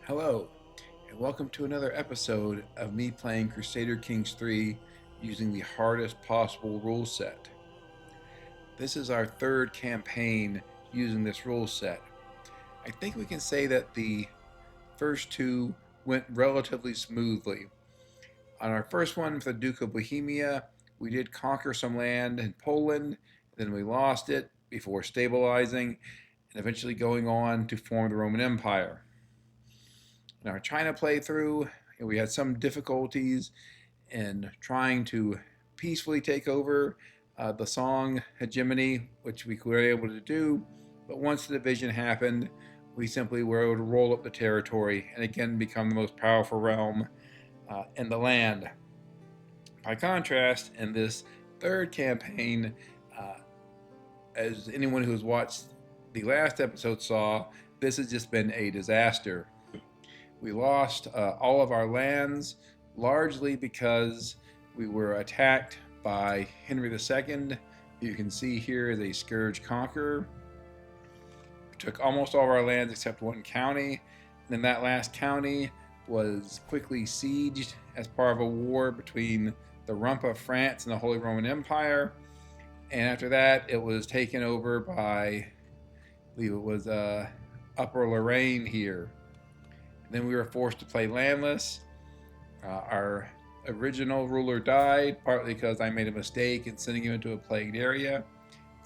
Hello, and welcome to another episode of me playing Crusader Kings 3 using the hardest possible rule set. This is our third campaign using this rule set. I think we can say that the first two went relatively smoothly. On our first one for the Duke of Bohemia, we did conquer some land in Poland, then we lost it before stabilizing and eventually going on to form the Roman Empire. In our China playthrough, we had some difficulties in trying to peacefully take over the Song hegemony, which we were able to do. But once the division happened, we simply were able to roll up the territory and again become the most powerful realm in the land. By contrast, in this third campaign, uh, as anyone who's watched the last episode saw, this has just been a disaster. We lost all of our lands, largely because we were attacked by Henry II. You can see here is a scourge conqueror. We took almost all of our lands except one county. And then that last county was quickly sieged as part of a war between the Rump of France and the Holy Roman Empire. And after that, it was taken over by, I believe it was Upper Lorraine here. Then we were forced to play landless. Our original ruler died, partly because I made a mistake in sending him into a plagued area.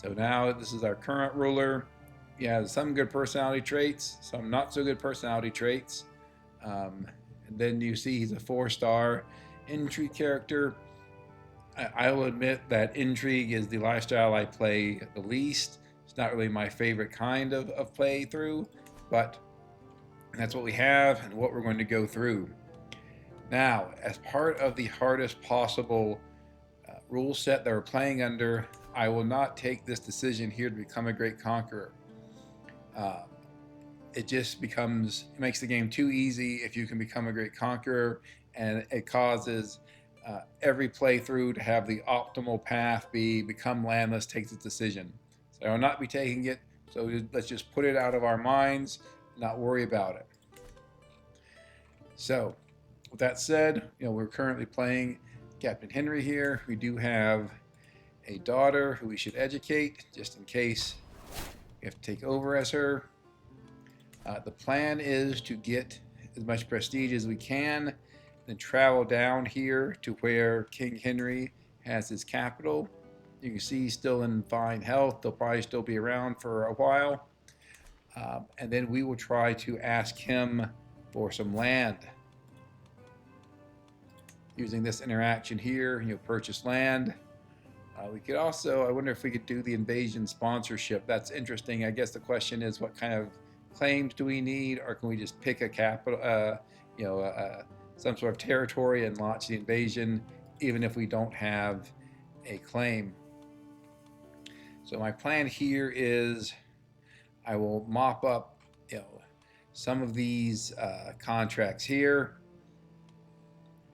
So now this is our current ruler. He has some good personality traits, some not so good personality traits. And then you see he's a 4-star intrigue character. I will admit that intrigue is the lifestyle I play the least. It's not really my favorite kind of playthrough, but that's what we have and what we're going to go through. Now, as part of the hardest possible rule set that we're playing under, I will not take this decision here to become a great conqueror. It just it makes the game too easy if you can become a great conqueror, and it causes every playthrough to have the optimal path be become landless, takes its decision. So I will not be taking it, so let's just put it out of our minds, not worry about it. So, with that said, we're currently playing Captain Henry here. We do have a daughter who we should educate, just in case we have to take over as her. The plan is to get as much prestige as we can, then travel down here to where King Henry has his capital. You can see he's still in fine health. They'll probably still be around for a while. And then we will try to ask him for some land. Using this interaction here, purchase land. We could also, I wonder if we could do the invasion sponsorship. That's interesting. I guess the question is, what kind of claims do we need, or can we just pick a capital, some sort of territory and launch the invasion, even if we don't have a claim? So my plan here is I will mop up, some of these contracts here,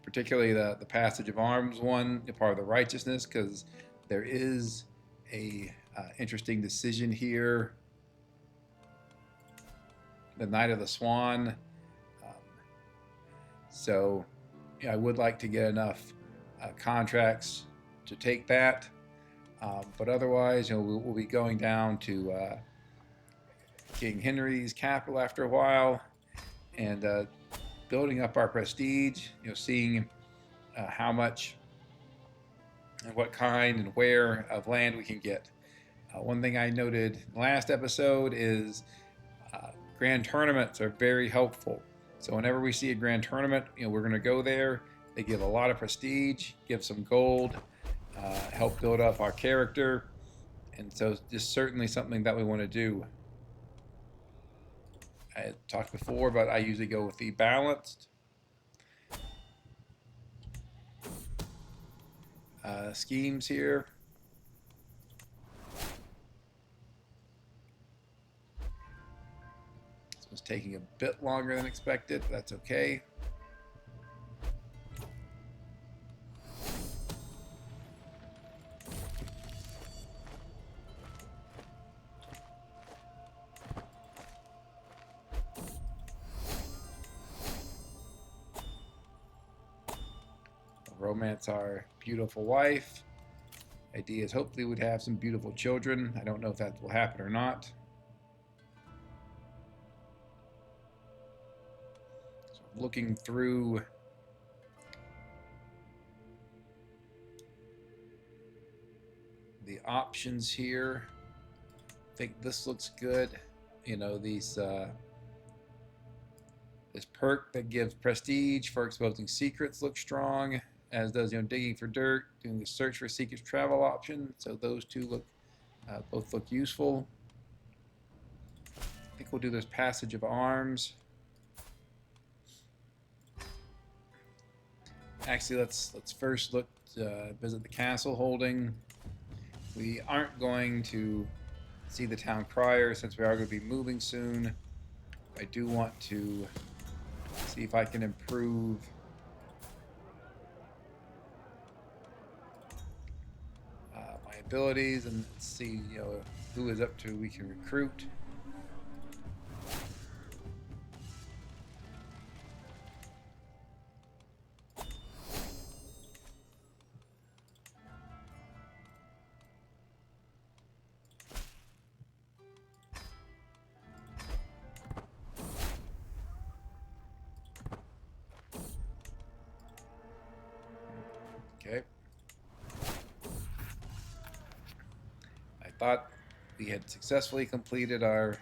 particularly the passage of arms one, part of the righteousness, because there is a interesting decision here. The Knight of the Swan. So I would like to get enough contracts to take that, but otherwise, we'll be going down to King Henry's capital after a while, and building up our prestige, seeing how much and what kind and where of land we can get. One thing I noted last episode is grand tournaments are very helpful. So whenever we see a grand tournament, we're going to go there. They give a lot of prestige, give some gold, help build up our character, and so just certainly something that we want to do. I talked before, but I usually go with the balanced schemes here. This one's taking a bit longer than expected, but that's okay. romance our beautiful wife. Idea is hopefully we'd have some beautiful children. I don't know if that will happen or not. So looking through the options here, I think this looks good. You know, these this perk that gives prestige for exposing secrets looks strong, as does, you know, digging for dirt, doing the search for secrets travel option. So those two look both look useful. I think we'll do this passage of arms. Actually, let's first look visit the castle holding. We aren't going to see the town crier since we are going to be moving soon. I do want to see if I can improve my abilities and see, you know, who is up to we can recruit. Okay. I thought we had successfully completed our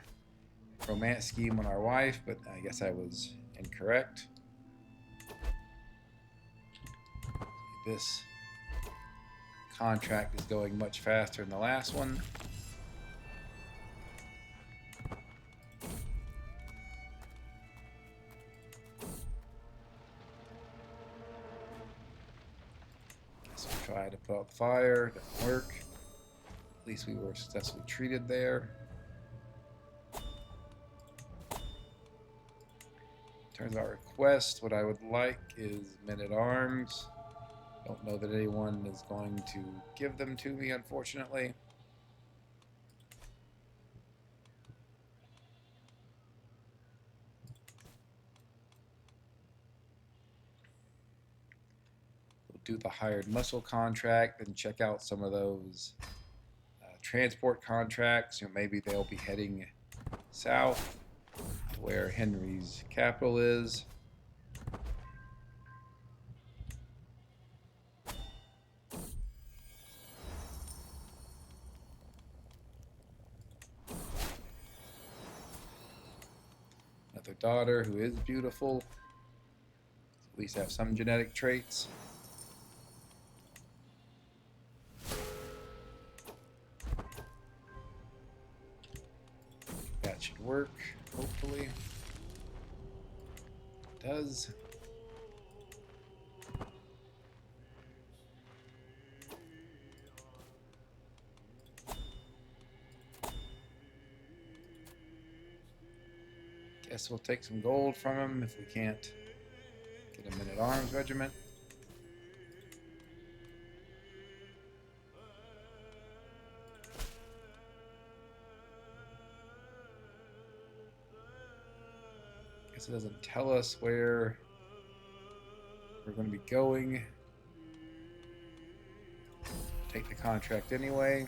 romance scheme on our wife, but I guess I was incorrect. This contract is going much faster than the last one. Guess we'll try to put out the fire. Doesn't work. At least we were successfully treated there. In terms of our request, what I would like is men-at-arms. Don't know that anyone is going to give them to me, unfortunately. We'll do the hired muscle contract and check out some of those transport contracts. You know, maybe they'll be heading south to where Henry's capital is. Another daughter who is beautiful. At least have some genetic traits. That should work, hopefully. It does. Guess we'll take some gold from him if we can't get a men-at-arms regiment. Guess it doesn't tell us where we're going to be going. Take the contract anyway.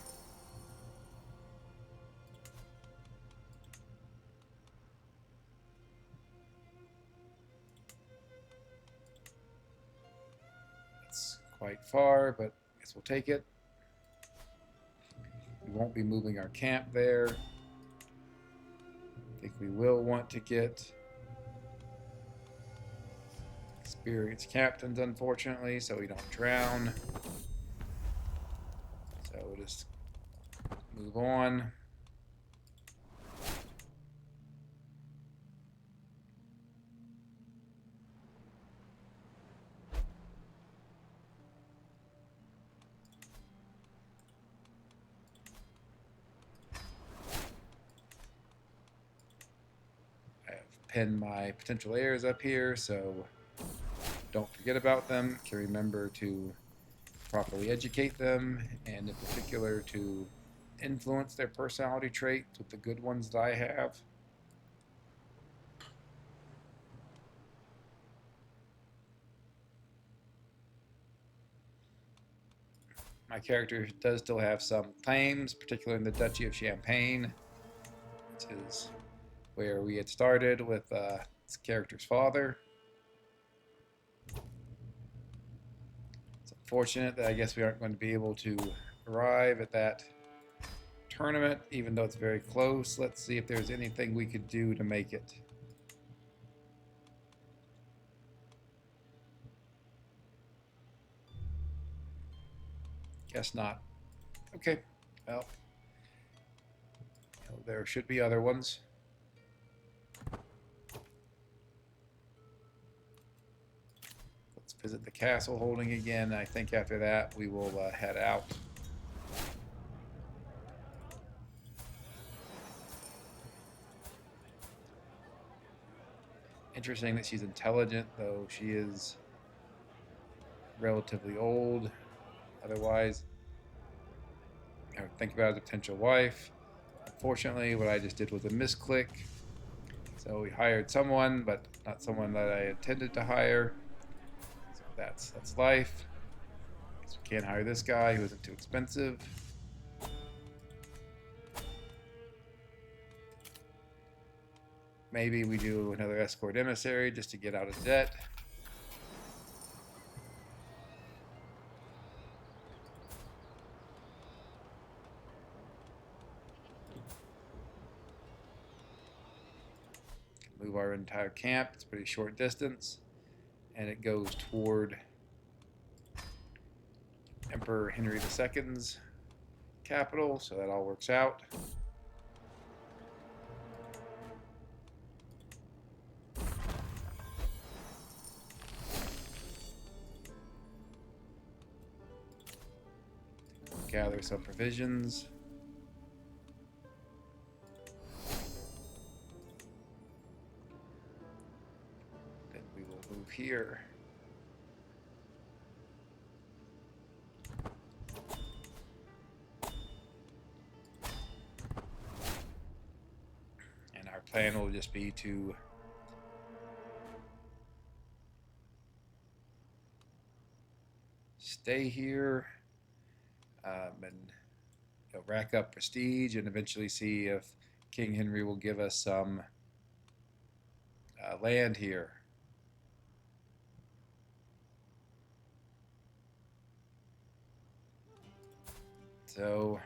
It's quite far, but I guess we'll take it. We won't be moving our camp there. I think we will want to get experienced captains, unfortunately, so we don't drown. So we'll just move on. I have pinned my potential heirs up here, so don't forget about them. Can remember to properly educate them, and in particular to influence their personality traits with the good ones that I have. My character does still have some claims, particularly in the Duchy of Champagne, which is where we had started with this character's father. It's unfortunate that I guess we aren't going to be able to arrive at that tournament, even though it's very close. Let's see if there's anything we could do to make it. Guess not. Okay, well, there should be other ones. Let's visit the castle holding again. I think after that we will head out. Interesting that she's intelligent, though she is relatively old. Otherwise, I would think about a potential wife. Unfortunately, what I just did was a misclick. So we hired someone, but not someone that I intended to hire. So that's life. So we can't hire this guy who isn't too expensive. Maybe we do another escort emissary just to get out of debt. Move our entire camp. It's a pretty short distance, and it goes toward Emperor Henry II's capital, so that all works out. Gather some provisions. Then we will move here. And our plan will just be to stay here and rack up prestige and eventually see if King Henry will give us some land here. So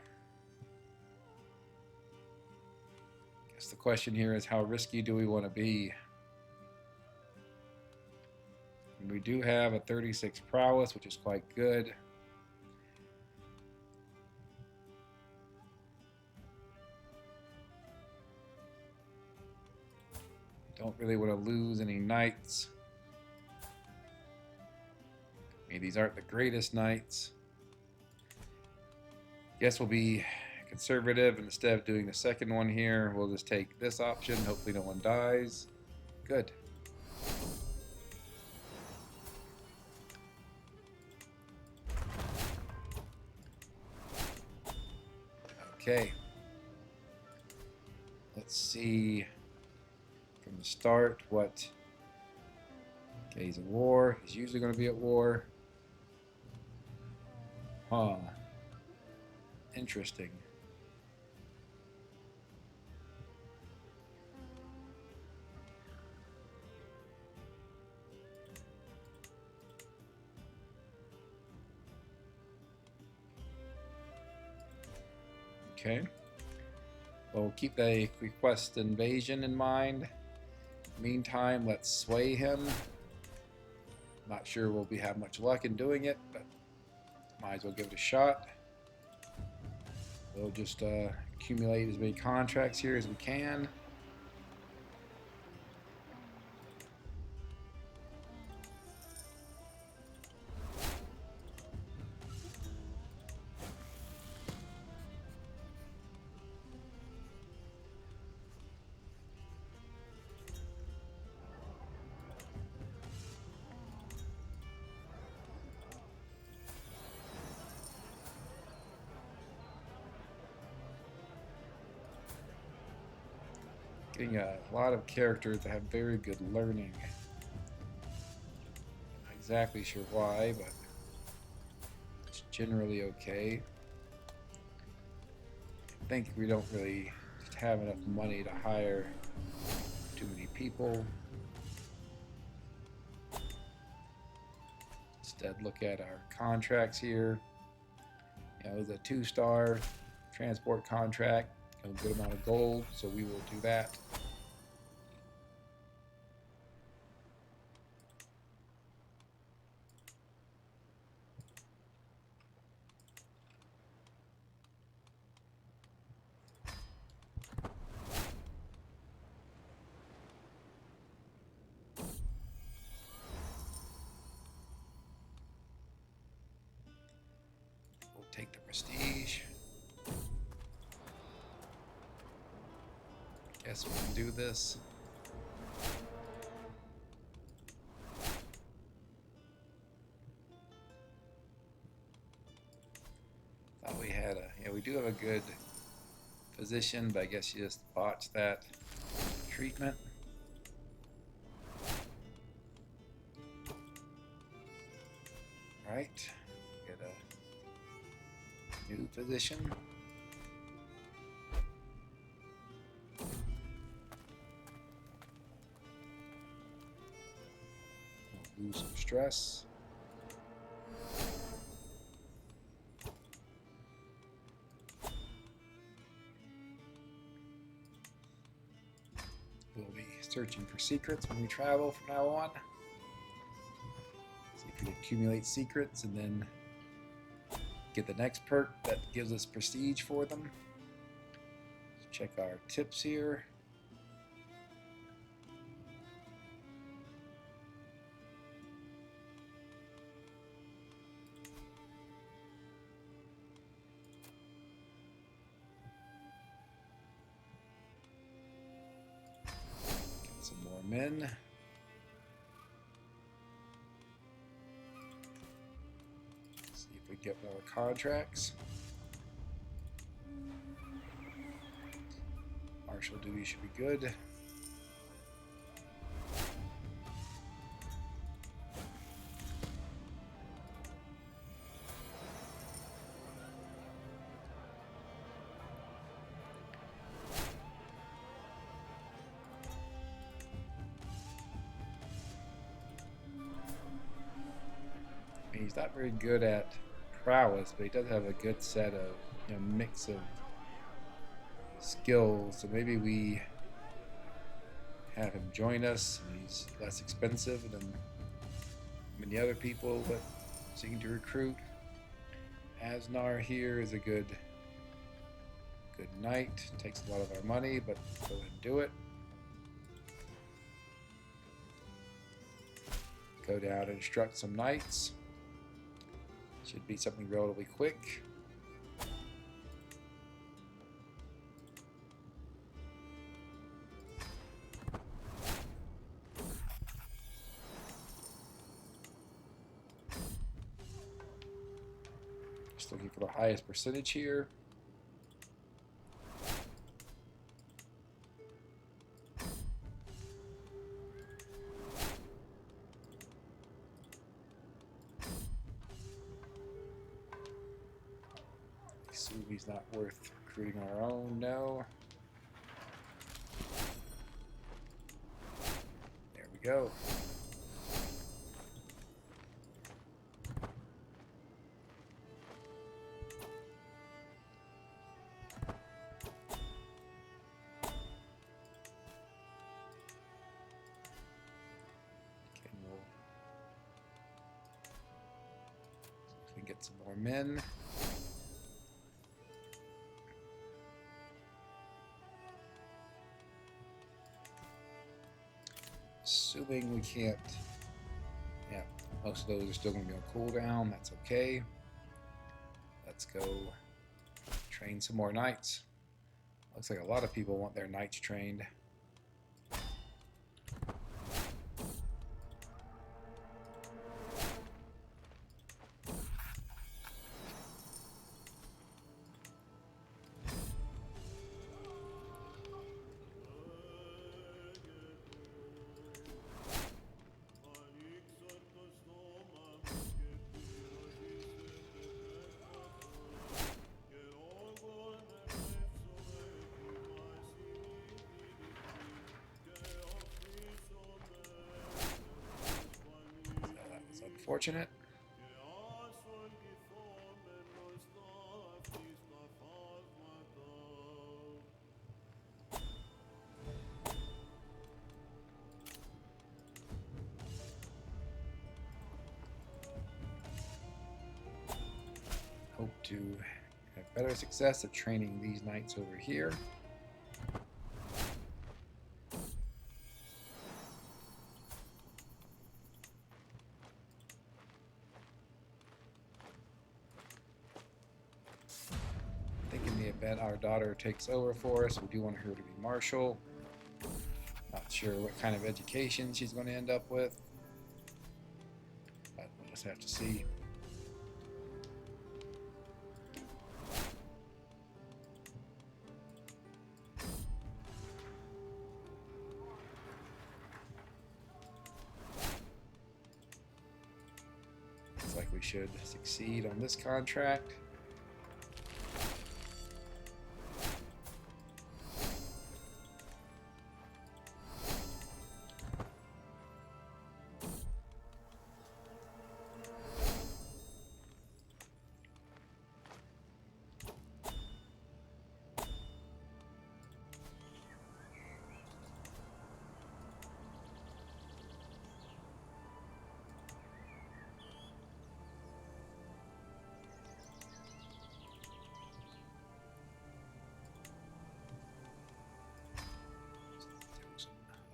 I guess the question here is, how risky do we want to be? And we do have a 36 prowess, which is quite good. Don't really want to lose any knights. I mean, these aren't the greatest knights. Guess we'll be conservative, and instead of doing the second one here, we'll just take this option. Hopefully no one dies. Good. Okay. Let's see from the start what... Okay, he's at war. He's usually going to be at war. Huh. Interesting. Okay. Well, we'll keep the request invasion in mind. Meantime, let's sway him. Not sure we'll have much luck in doing it, but might as well give it a shot. We'll just accumulate as many contracts here as we can. Getting a lot of characters that have very good learning. Not exactly sure why, but It's generally okay. I think we don't really have enough money to hire too many people. Instead, look at our contracts here. You know, the 2-star transport contract, a good amount of gold, so we will do that. We'll take the prestige. Guess we can do this. Thought we had a, yeah, we do have a good position, but I guess you just botched that treatment. Right, get a new position. We'll lose some stress. We'll be searching for secrets when we travel from now on. See if we can accumulate secrets and then get the next perk that gives us prestige for them. Let's check our tips here. Get some more men. We get more contracts. Martial duty should be good. He's not very good at prowess, but he does have a good set of, you know, mix of skills. So maybe we have him join us, and he's less expensive than many other people that seem to recruit. Asnar here is a good knight. Takes a lot of our money, but go ahead and do it. Go down and instruct some knights. Should be something relatively quick. Just looking for the highest percentage here. He's not worth recruiting our own, no. There we go. Okay, we'll see if we can get some more men. Assuming we can't, yeah, most of those are still going to be on cooldown. That's okay. Let's go train some more knights. Looks like a lot of people want their knights trained. unfortunate. Hope to have better success at training these knights over here. I think in the event our daughter takes over for us, we do want her to be marshal. Not sure what kind of education she's going to end up with, but we'll just have to see. Looks like we should succeed on this contract.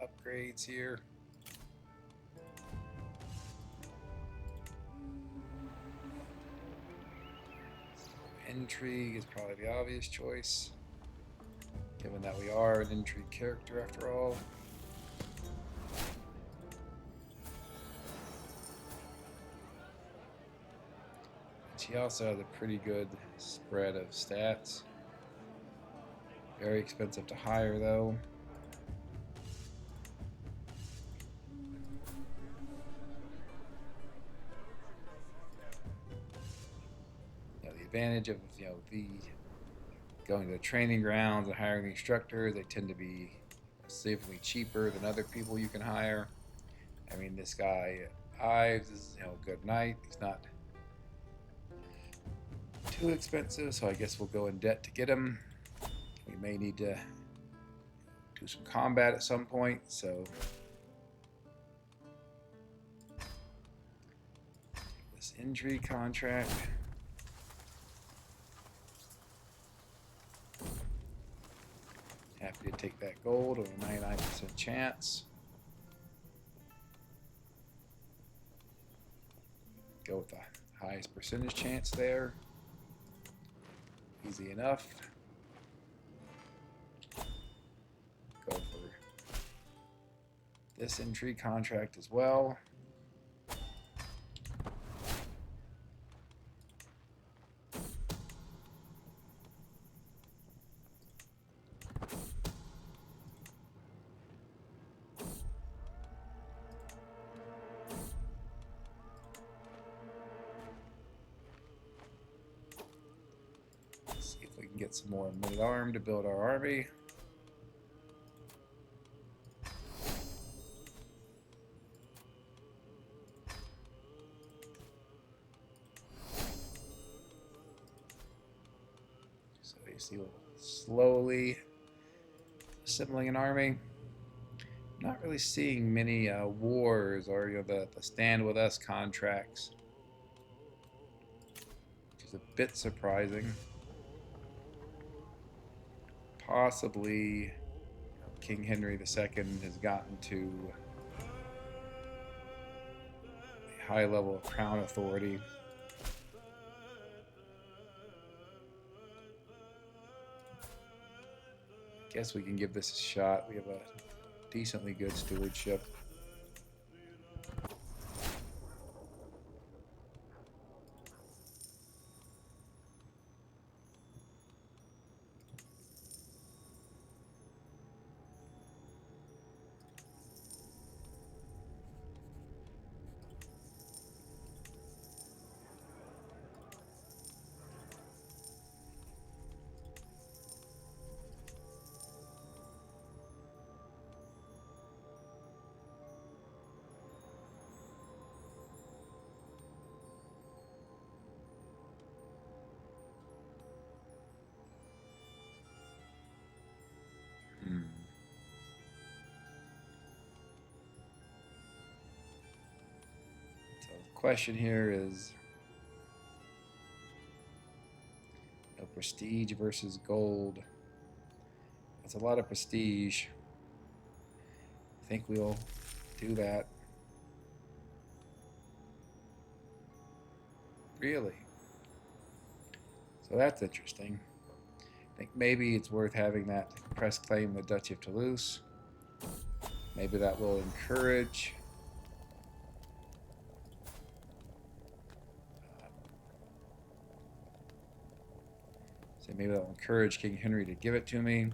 Upgrades here. Intrigue is probably the obvious choice, given that we are an intrigue character after all. She also has a pretty good spread of stats. Very expensive to hire though. The advantage of the going to the training grounds and hiring the instructors, they tend to be significantly cheaper than other people you can hire. I mean, this guy Ives is a good knight. He's not too expensive, so I guess we'll go in debt to get him. We may need to do some combat at some point, so this intrigue contract. Happy to take that gold with a 99% chance. Go with the highest percentage chance there. Easy enough. Go for this intrigue contract as well. Get some more mid-arm to build our army. So you see, slowly assembling an army. Not really seeing many wars or the stand with us contracts, which is a bit surprising. Possibly King Henry II has gotten to a high level of crown authority. Guess we can give this a shot. We have a decently good stewardship. question here is prestige versus gold. That's a lot of prestige. I think we'll do that. Really? So that's interesting. I think maybe it's worth having that press claim the Duchy of Toulouse. Maybe that will encourage maybe that'll encourage King Henry to give it to me.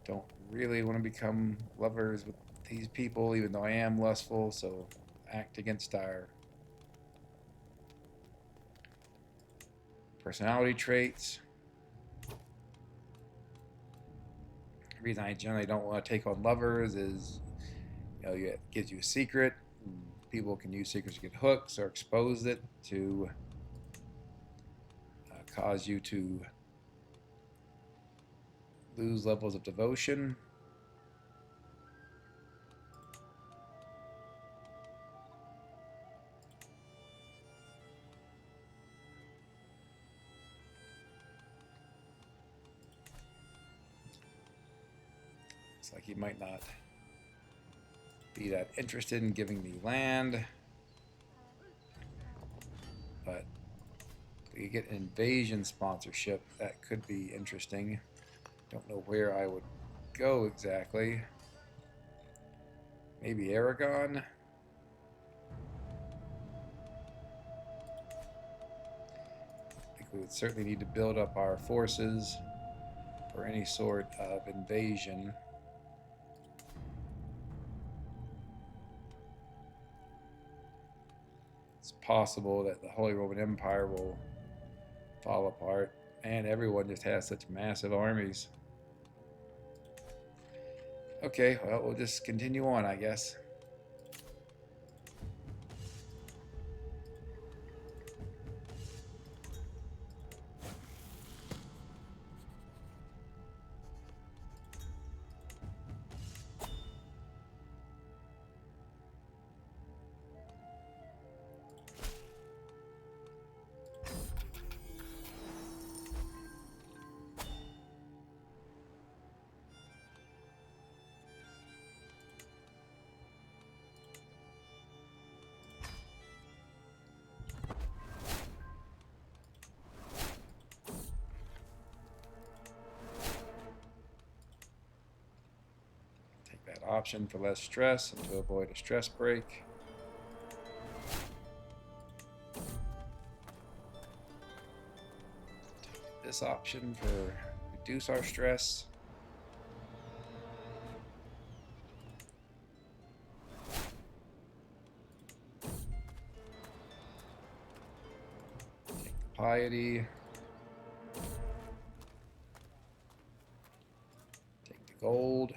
Don't really want to become lovers with these people, even though I am lustful, so act against our personality traits. The reason I generally don't want to take on lovers is, it gives you a secret. People can use secrets to get hooks or expose it to cause you to lose levels of devotion. Looks like he might not be that interested in giving me land, but we get an invasion sponsorship. That could be interesting. Don't know where I would go exactly. Maybe Aragon? I think we would certainly need to build up our forces for any sort of invasion. It's possible that the Holy Roman Empire will fall apart, and everyone just has such massive armies. Okay, well, we'll just continue on, I guess. Option for less stress and to avoid a stress break. This option for reduce our stress. Take the piety. Take the gold.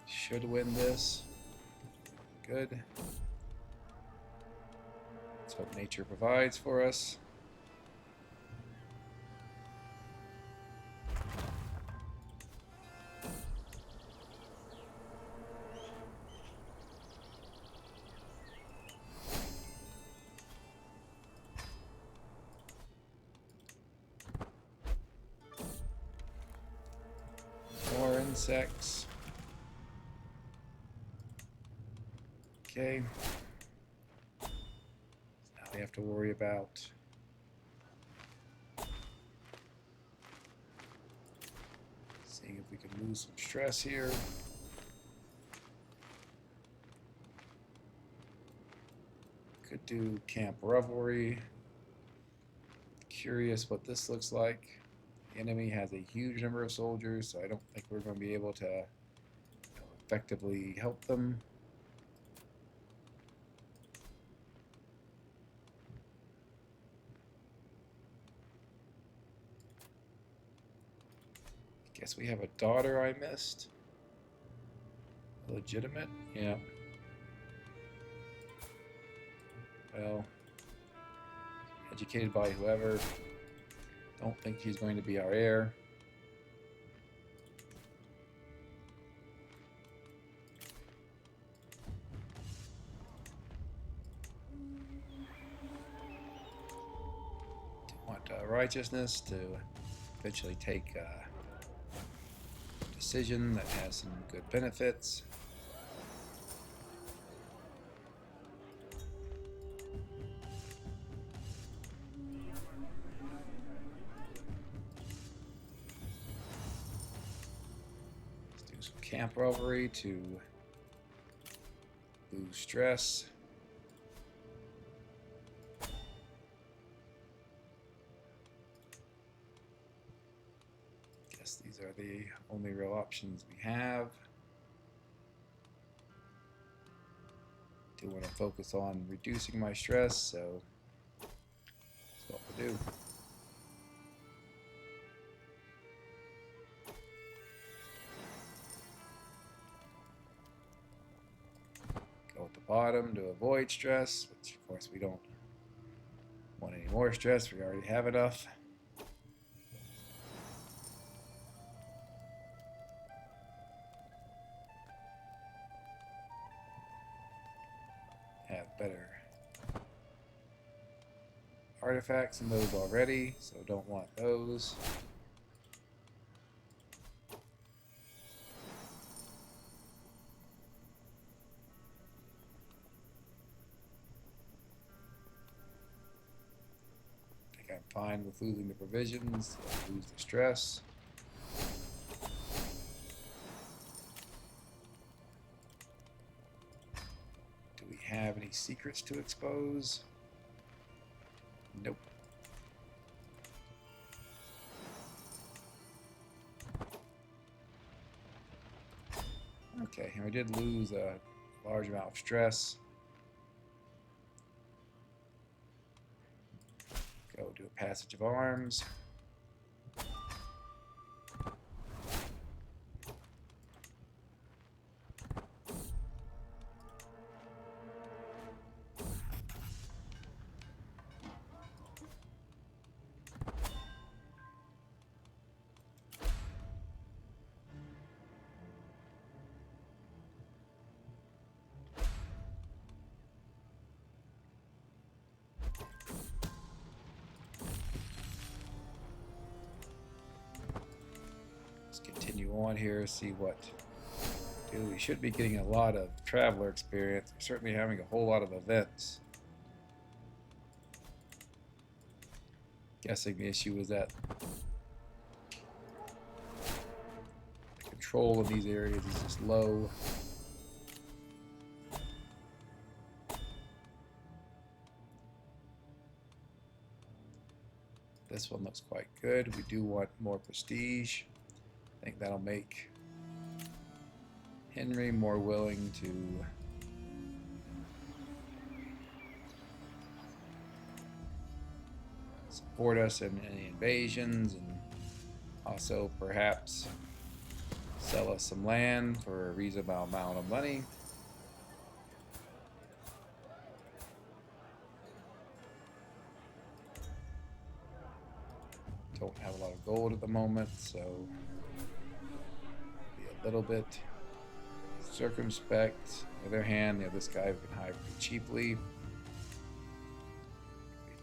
Should win this. Good. That's what nature provides for us. More insects. Okay. So now we have to worry about seeing if we can lose some stress here. Could do Camp Revelry. Curious what this looks like. The enemy has a huge number of soldiers, so I don't think we're going to be able to effectively help them. Guess we have a daughter I missed. Legitimate? Yeah. well, educated by whoever. Don't think he's going to be our heir. Want righteousness to eventually take a decision that has some good benefits. Let's do some camp robbery to lose stress. These are the only real options we have. Do want to focus on reducing my stress, so that's what we'll do. Go at the bottom to avoid stress, which of course we don't want any more stress, we already have enough. Have better artifacts than those already, so don't want those. I think I'm fine with losing the provisions, so lose the stress. Have any secrets to expose? Nope. Okay, and we did lose a large amount of stress. Go do a passage of arms. Continue on here, see what do. We should be getting a lot of traveler experience. We're certainly having a whole lot of events. Guessing the issue is that the control of these areas is just low. This one looks quite good. We do want more prestige. I think that'll make Henry more willing to support us in any invasions, and also perhaps sell us some land for a reasonable amount of money. Don't have a lot of gold at the moment, so be a little bit circumspect. On the other hand, this guy we can hire pretty cheaply.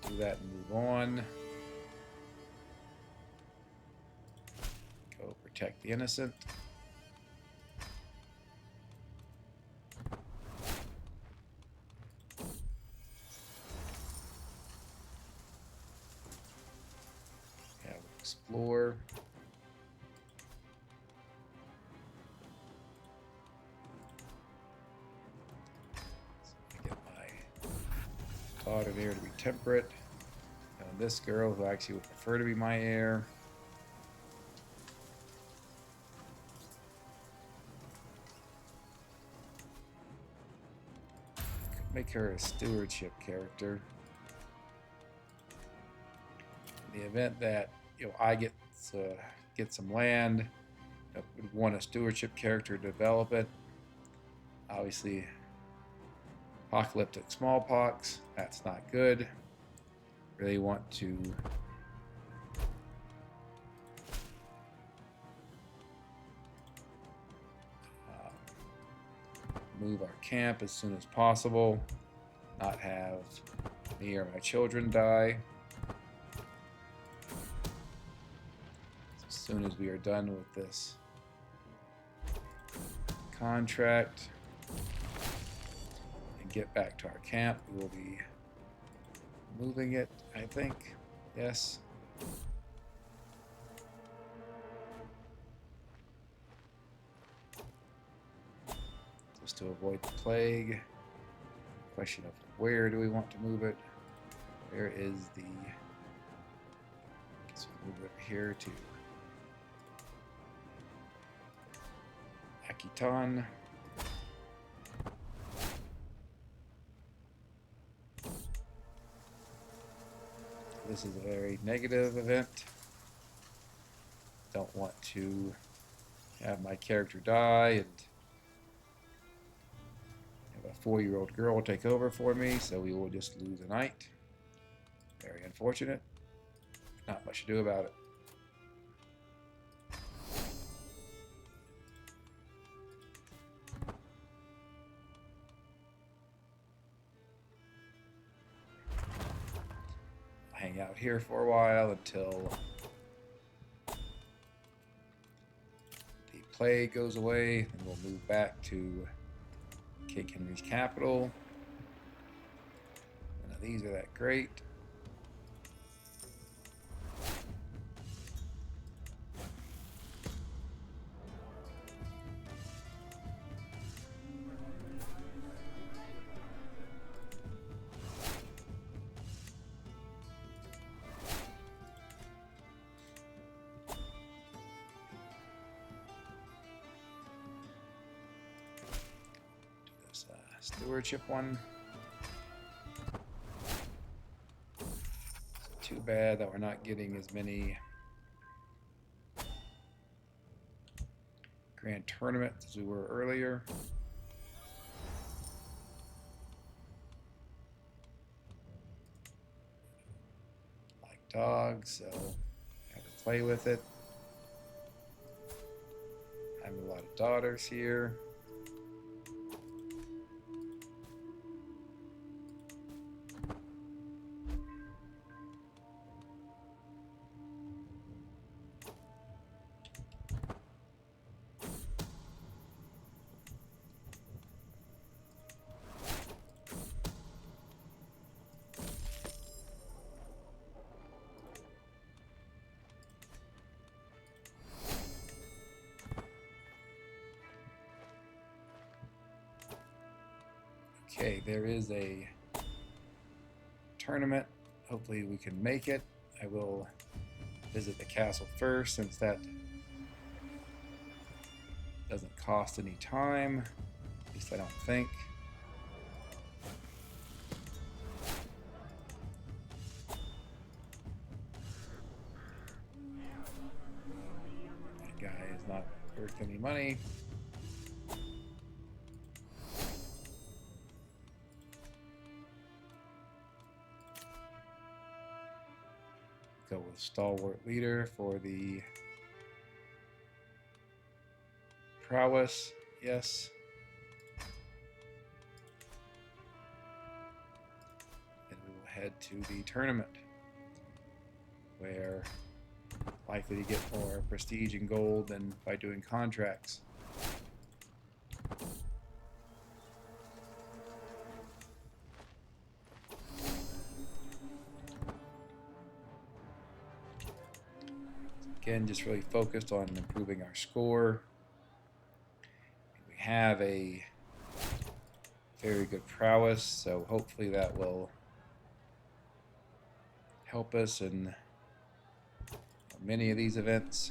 We do that and move on. Go protect the innocent. Have explore. Daughter there to be temperate, and this girl who actually would prefer to be my heir. Could make her a stewardship character. In the event that I get some land, I would want a stewardship character to develop it. Obviously, Apocalyptic smallpox, that's not good. Really want to move our camp as soon as possible, not have me or my children die. As soon as we are done with this contract and get back to our camp, we will be moving it, I think. Yes. Just to avoid the plague. Question of where do we want to move it? Where is the... So move it over here to Akitan. This is a very negative event. Don't want to have my character die and have a 4-year-old girl take over for me, so we will just lose a knight. Very unfortunate. Not much to do about it. Hang out here for a while until the plague goes away, and we'll move back to King Henry's capital. None of these are that great. Stewardship one. Too bad that we're not getting as many grand tournaments as we were earlier. Like dogs, so I have to play with it. I have a lot of daughters here. Okay, there is a tournament. Hopefully we can make it. I will visit the castle first, since that doesn't cost any time. At least I don't think. That guy is not worth any money. Go with stalwart leader for the prowess. Yes. And we will head to the tournament, where likely to get more prestige and gold than by doing contracts. Again, just really focused on improving our score. We have a very good prowess, so hopefully that will help us in many of these events.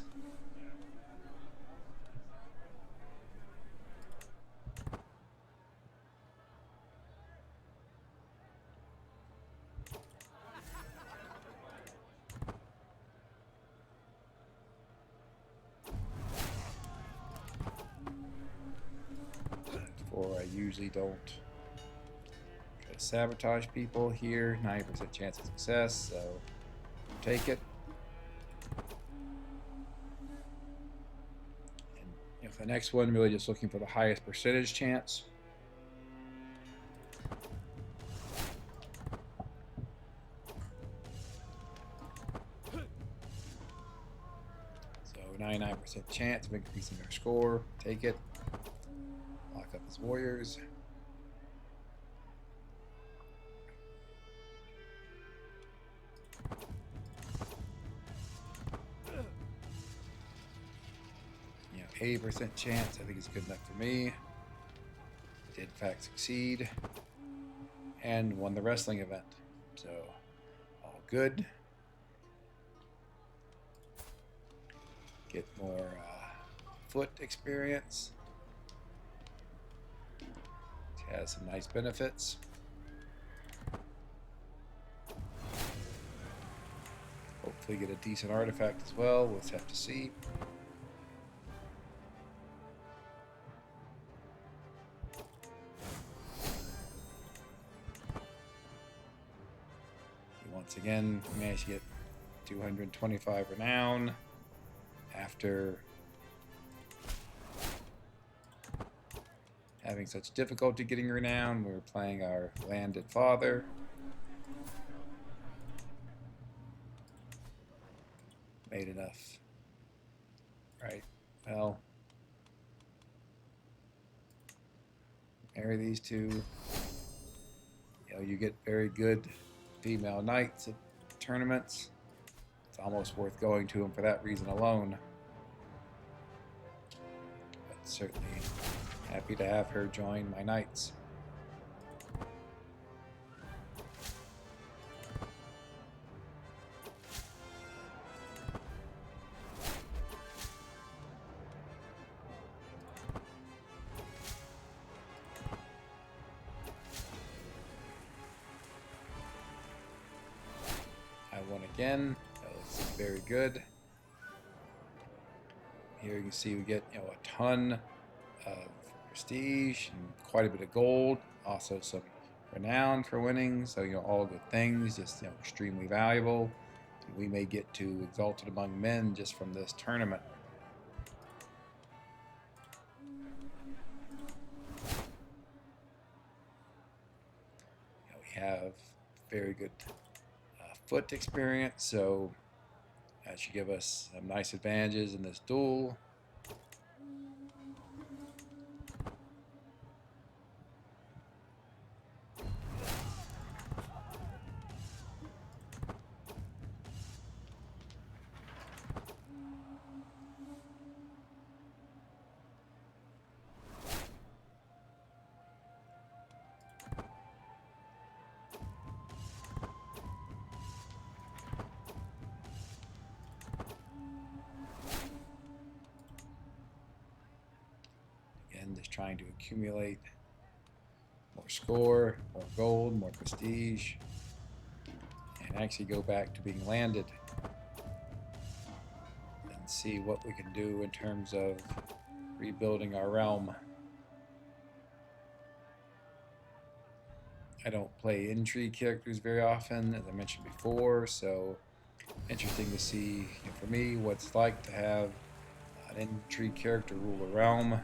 I usually don't sabotage people here. 90% chance of success, so take it. And the next one, really just looking for the highest percentage chance. So 99% chance of increasing our score. Take it. Lock up his warriors. You know, 80% chance. I think it's good enough for me. Did in fact succeed. And won the wrestling event. So, all good. Get more foot experience. It has some nice benefits. Hopefully get a decent artifact as well. We'll just have to see. Once again, managed to get 225 renown after having such difficulty getting renown. We were playing our landed father. Made enough. Right. Well, marry these two. You know, you get very good female knights at tournaments. It's almost worth going to them for that reason alone. But certainly happy to have her join my knights. I won again. That was very good. Here you can see we get, you know, a ton of prestige and quite a bit of gold. Also some renown for winning. So, you know, all good things. Just, you know, extremely valuable. We may get to Exalted Among Men just from this tournament. You know, we have very good foot experience, so that should give us some nice advantages in this duel. Just trying to accumulate more score, more gold, more prestige, and actually go back to being landed and see what we can do in terms of rebuilding our realm. I don't play intrigue characters very often, as I mentioned before, so interesting to see, you know, for me, what it's like to have an intrigue character rule a realm.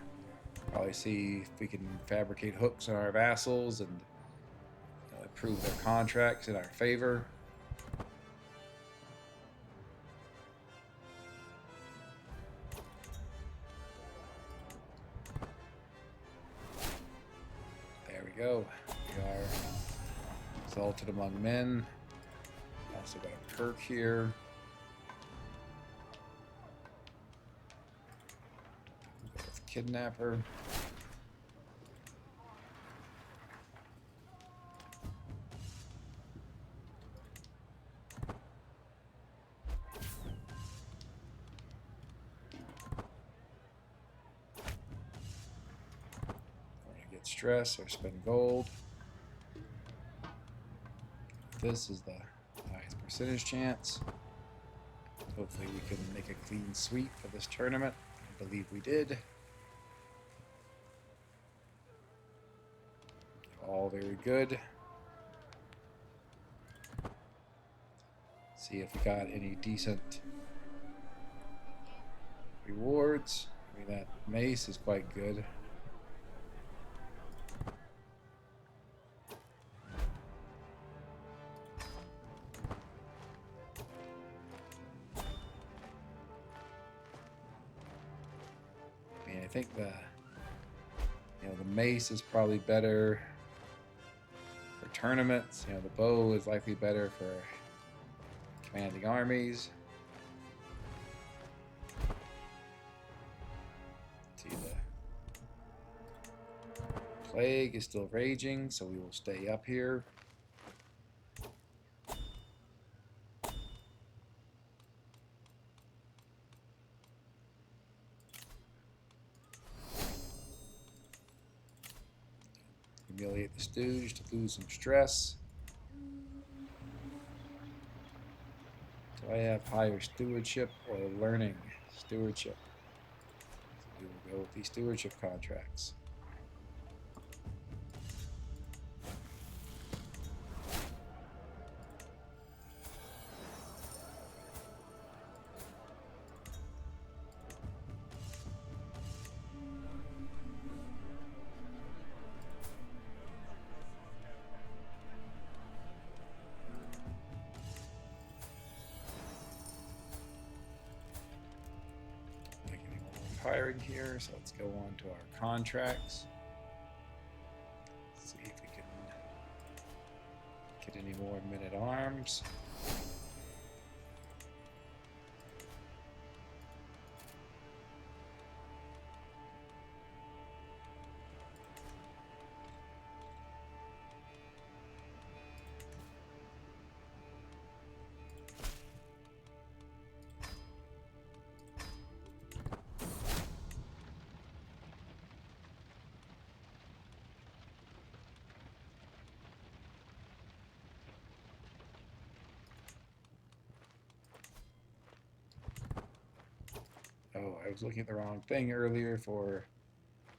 Probably see if we can fabricate hooks on our vassals and, you know, improve their contracts in our favor. There we go. We are Exalted Among Men. Also got a perk here. Kidnapper. Get stress or spend gold. This is the highest percentage chance. Hopefully we can make a clean sweep of this tournament. I believe we did. All very good. See if we got any decent rewards. I mean, that mace is quite good. I mean, I think the mace is probably better for tournaments. The bow is likely better for commanding armies. See, the plague is still raging, so we will stay up here. Humiliate the stooge to lose some stress. Do I have higher stewardship or learning? Stewardship. So we will go with these stewardship contracts. Hiring here, so let's go on to our contracts. See if we can get any more men-at-arms. Oh, I was looking at the wrong thing earlier for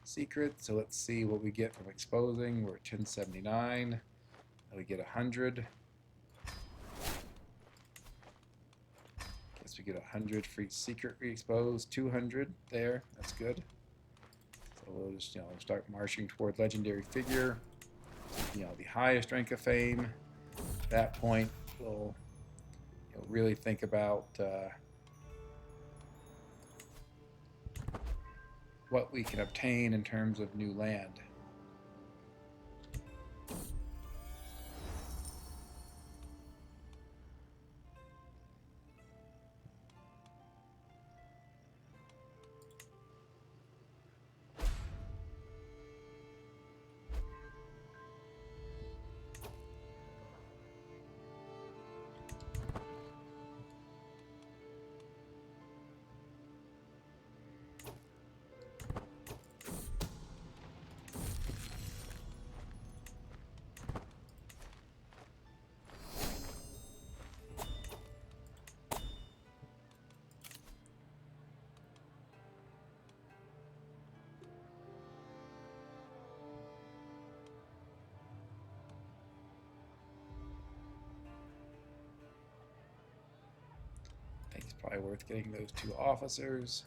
secret, so let's see what we get from exposing. We're at 1079. We get 100. Guess we get 100 for each secret we expose. 200 there. That's good. So we'll just start marching toward legendary figure. The highest rank of fame. At that point, we'll really think about what we can obtain in terms of new land. I think it's probably worth getting those 2 officers.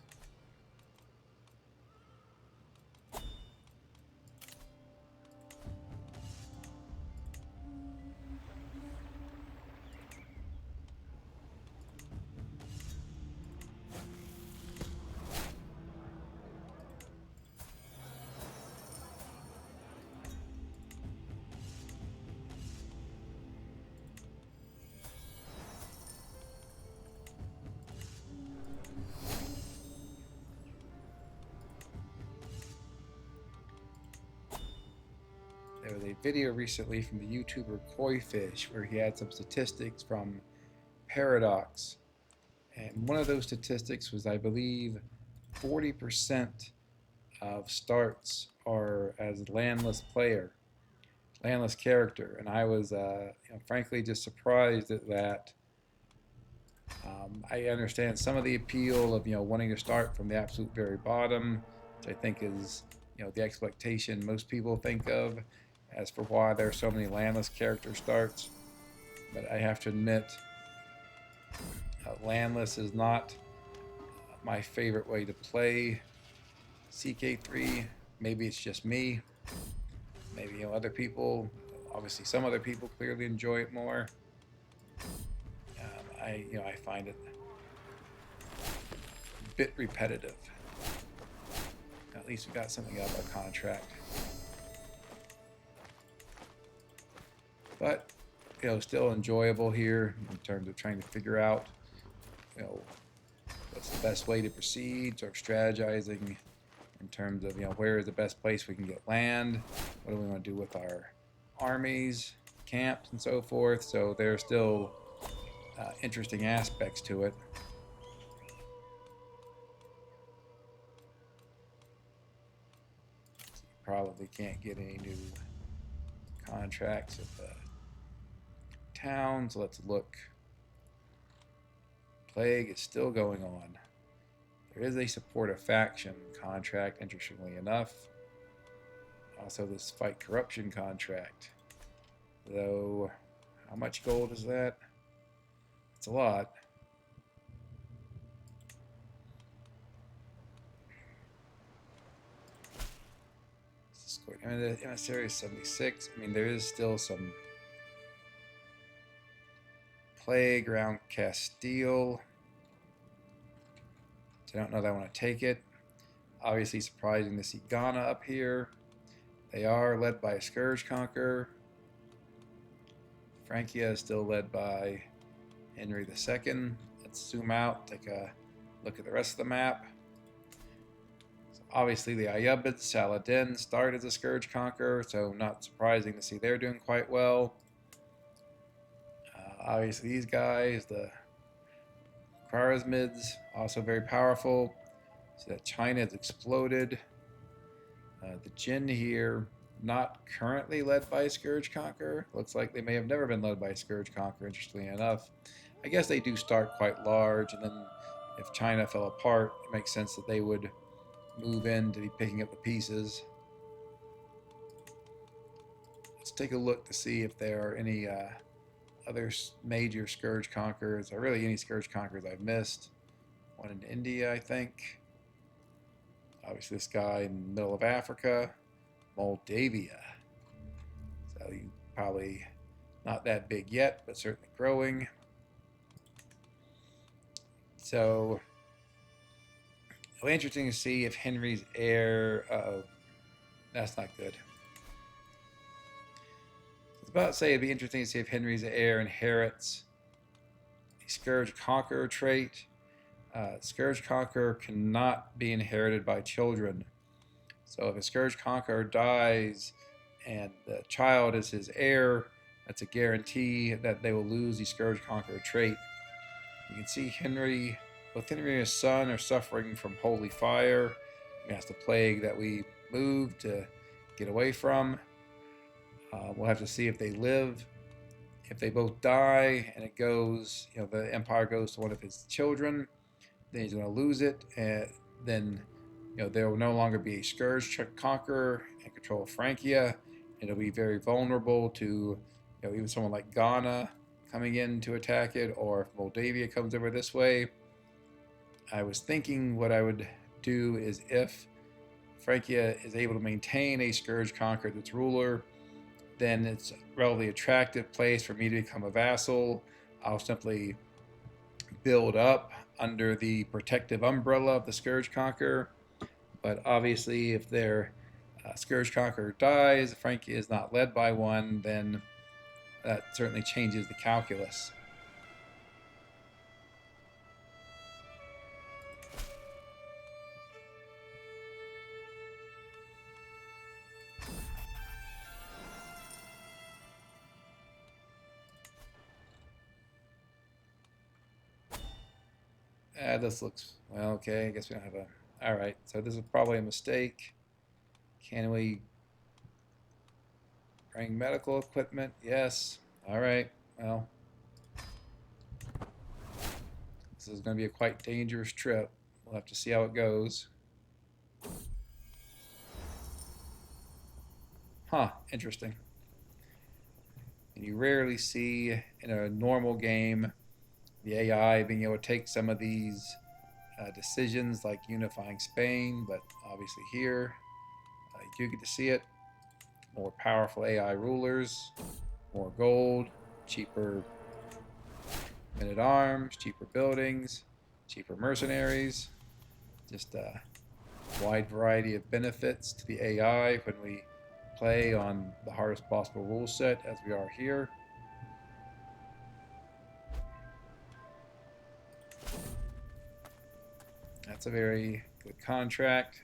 There was a video recently from the YouTuber Koifish where he had some statistics from Paradox. And one of those statistics was, I believe, 40% of starts are as landless player, landless character. And I was, frankly, just surprised at that. I understand some of the appeal of, wanting to start from the absolute very bottom, which I think is, the expectation most people think of as for why there are so many landless character starts. But I have to admit, Landless is not my favorite way to play CK3. Maybe it's just me. Maybe other people. Obviously, some other people clearly enjoy it more. I find it a bit repetitive. At least we got something out of our contract. But still enjoyable here in terms of trying to figure out what's the best way to proceed, sort of strategizing in terms of where is the best place we can get land, what do we want to do with our armies, camps, and so forth. So there's still interesting aspects to it. So you probably can't get any new contracts at the towns. Let's look. Plague is still going on. There is a support a faction contract, interestingly enough. Also this fight corruption contract. Though, how much gold is that? It's a lot. The emissary is 76. I mean, there is still some plague around Castile. So I don't know that I want to take it. Obviously surprising to see Ghana up here. They are led by a scourge conqueror. Francia is still led by Henry II. Let's zoom out, take a look at the rest of the map. So obviously the Ayyubids, Saladin, started as a scourge conqueror, so not surprising to see they're doing quite well. Obviously these guys, the Khwarezmids, also very powerful. So that China has exploded. The Jin here, not currently led by a Scourge Conqueror. Looks like they may have never been led by a Scourge Conqueror, interestingly enough. I guess they do start quite large, and then if China fell apart, it makes sense that they would move in to be picking up the pieces. Let's take a look to see if there are any other major Scourge Conquerors, or really any Scourge Conquerors I've missed. One in India, I think. Obviously this guy in the middle of Africa, Moldavia. So you probably not that big yet, but certainly growing. So it'll be interesting to see if Henry's heir, that's not good. I was about to say it'd be interesting to see if Henry's heir inherits the Scourge Conqueror trait. Scourge Conqueror cannot be inherited by children. So if a Scourge Conqueror dies and the child is his heir, that's a guarantee that they will lose the Scourge Conqueror trait. You can see both Henry and his son are suffering from holy fire. That's the plague that we moved to get away from. We'll have to see if they live. If they both die and it goes, the empire goes to one of his children, then he's going to lose it, and then there will no longer be a Scourge Conqueror and control of Francia. It'll be very vulnerable to even someone like Ghana coming in to attack it, or if Moldavia comes over this way. I was thinking what I would do is if Francia is able to maintain a Scourge Conqueror that's ruler, then it's a relatively attractive place for me to become a vassal. I'll simply build up under the protective umbrella of the Scourge Conqueror. But obviously, if their Scourge Conqueror dies, Francia is not led by one, then that certainly changes the calculus. This looks, well, okay, I guess we don't have a, all right, so this is probably a mistake. Can we bring medical equipment? Yes. All right, well, this is going to be a quite dangerous trip. We'll have to see how it goes. Huh, interesting. And you rarely see in a normal game the AI being able to take some of these decisions like unifying Spain, but obviously here you do get to see it. More powerful AI rulers, more gold, cheaper men-at-arms, cheaper buildings, cheaper mercenaries, just a wide variety of benefits to the AI when we play on the hardest possible rule set as we are here. That's a very good contract.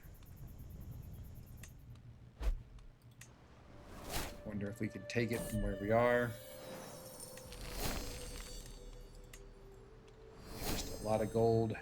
Wonder if we can take it from where we are. Just a lot of gold.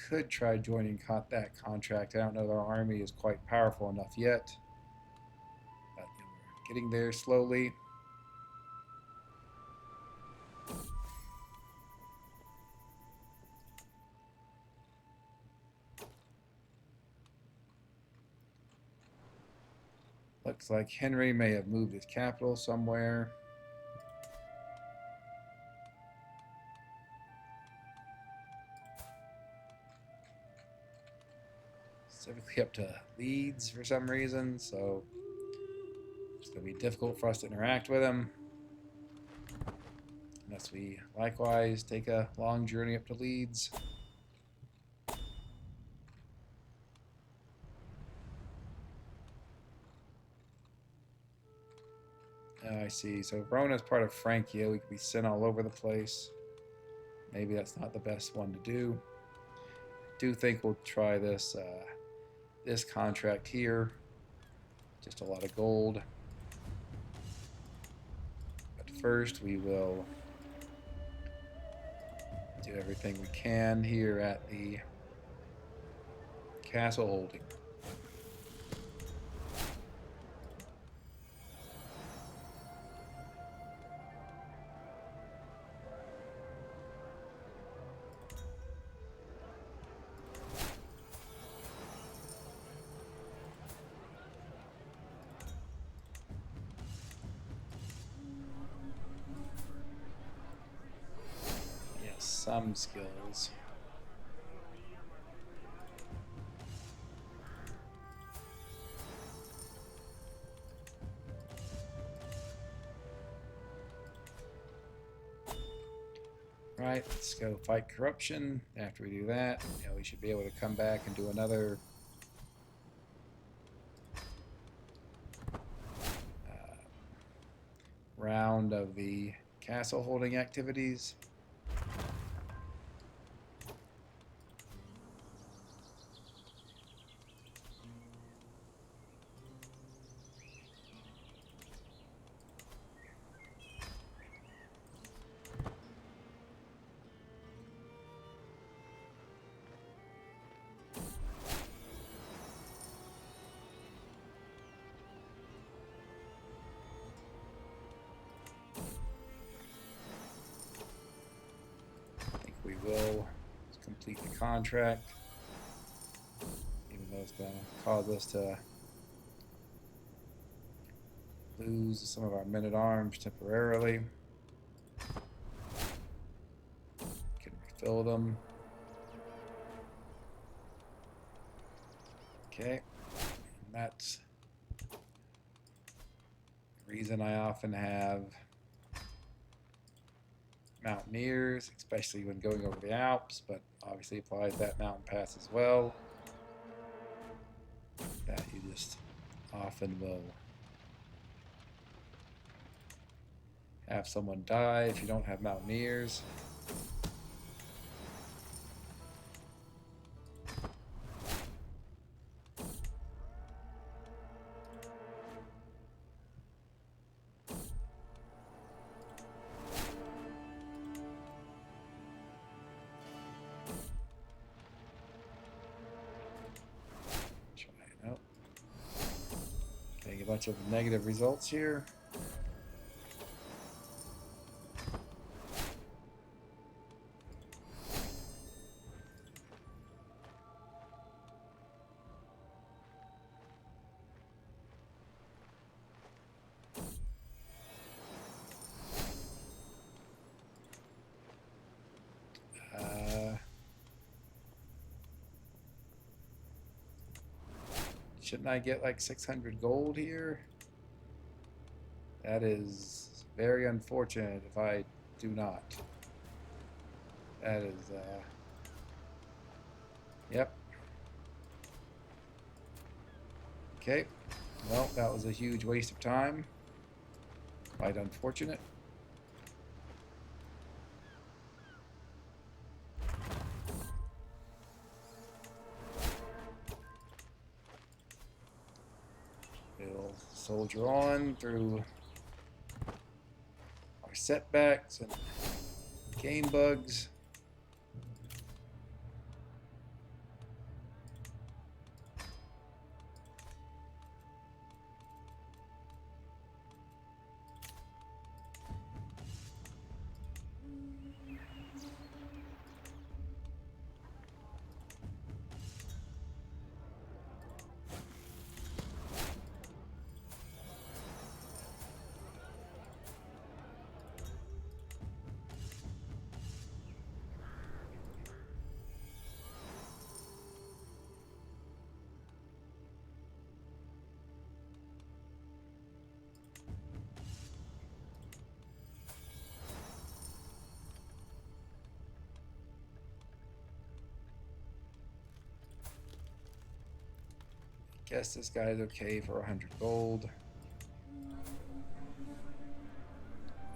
Could try joining that contract. I don't know that our army is quite powerful enough yet, but we're getting there slowly. Looks like Henry may have moved his capital somewhere. Specifically up to Leeds for some reason, so it's going to be difficult for us to interact with him unless we likewise take a long journey up to Leeds. I see. So Verona is part of Francia. We could be sent all over the place. Maybe that's not the best one to do. I do think we'll try this this contract here. Just a lot of gold. But first we will do everything we can here at the castle holding. Some skills. Right, let's go fight corruption. After we do that, we should be able to come back and do another round of the castle holding activities. We will complete the contract, even though it's going to cause us to lose some of our men-at-arms temporarily. Can refill them. Okay, and that's the reason I often have mountaineers, especially when going over the Alps, but obviously applies that mountain pass as well. That you just often will have someone die if you don't have mountaineers. bunch of negative results here. Shouldn't I get like 600 gold here? That is very unfortunate if I do not. That is, yep. Okay. Well, that was a huge waste of time. Quite unfortunate. We'll soldier on through our setbacks and game bugs. Guess this guy's okay for 100 gold.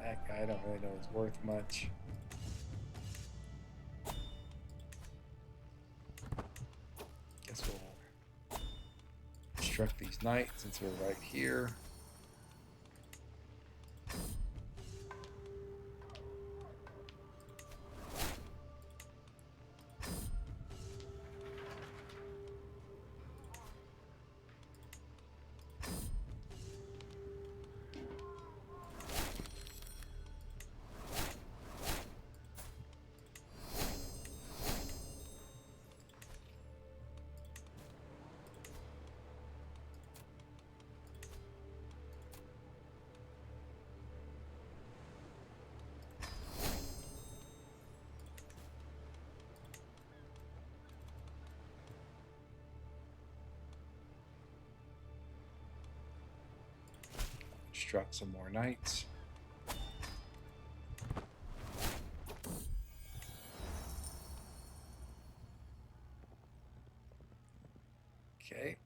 That guy, I don't really know is worth much. Guess we'll construct these knights since we're right here. Construct some more knights. Okay.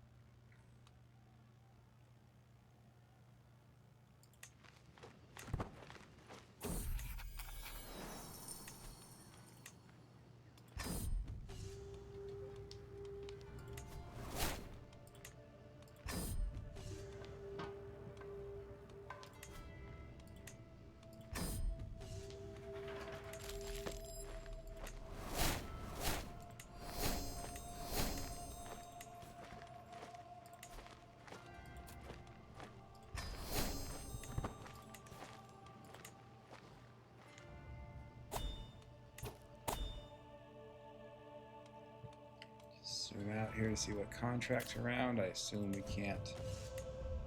Zoom out here to see what contracts are around. I assume we can't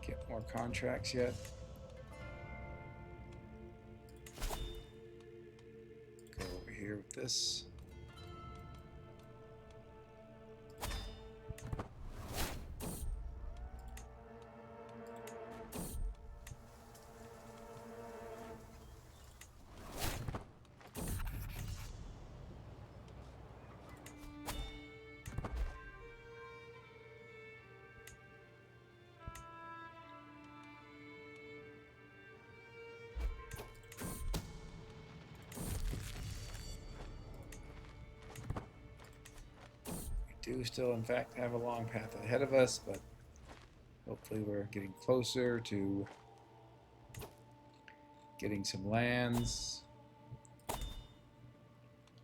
get more contracts yet. Go over here with this. Do still in fact have a long path ahead of us, but hopefully we're getting closer to getting some lands.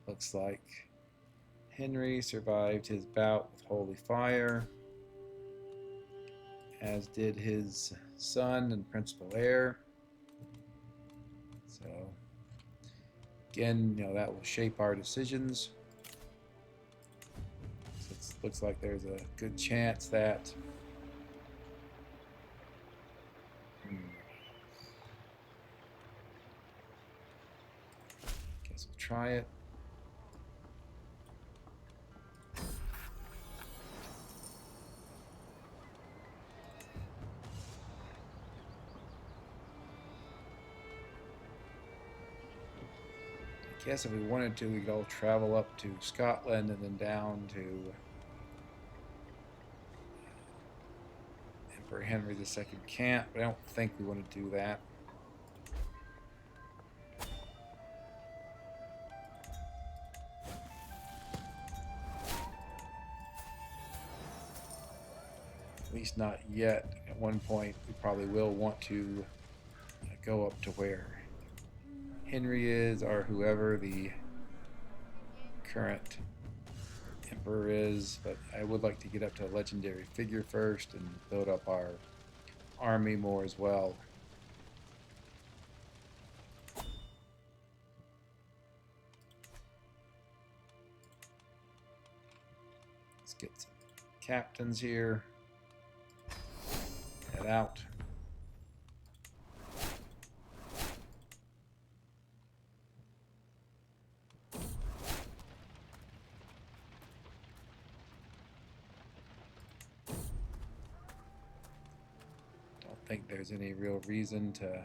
Looks like Henry survived his bout with Holy Fire as did his son and principal heir. So again, that will shape our decisions. So it looks like there's a good chance that guess we'll try it. I guess if we wanted to, we could all travel up to Scotland and then down to Emperor Henry II camp, but I don't think we want to do that. At least not yet. At one point, we probably will want to go up to where Henry is, or whoever the current emperor is, but I would like to get up to a legendary figure first and build up our army more as well. Let's get some captains here. Head out. I think there's any real reason to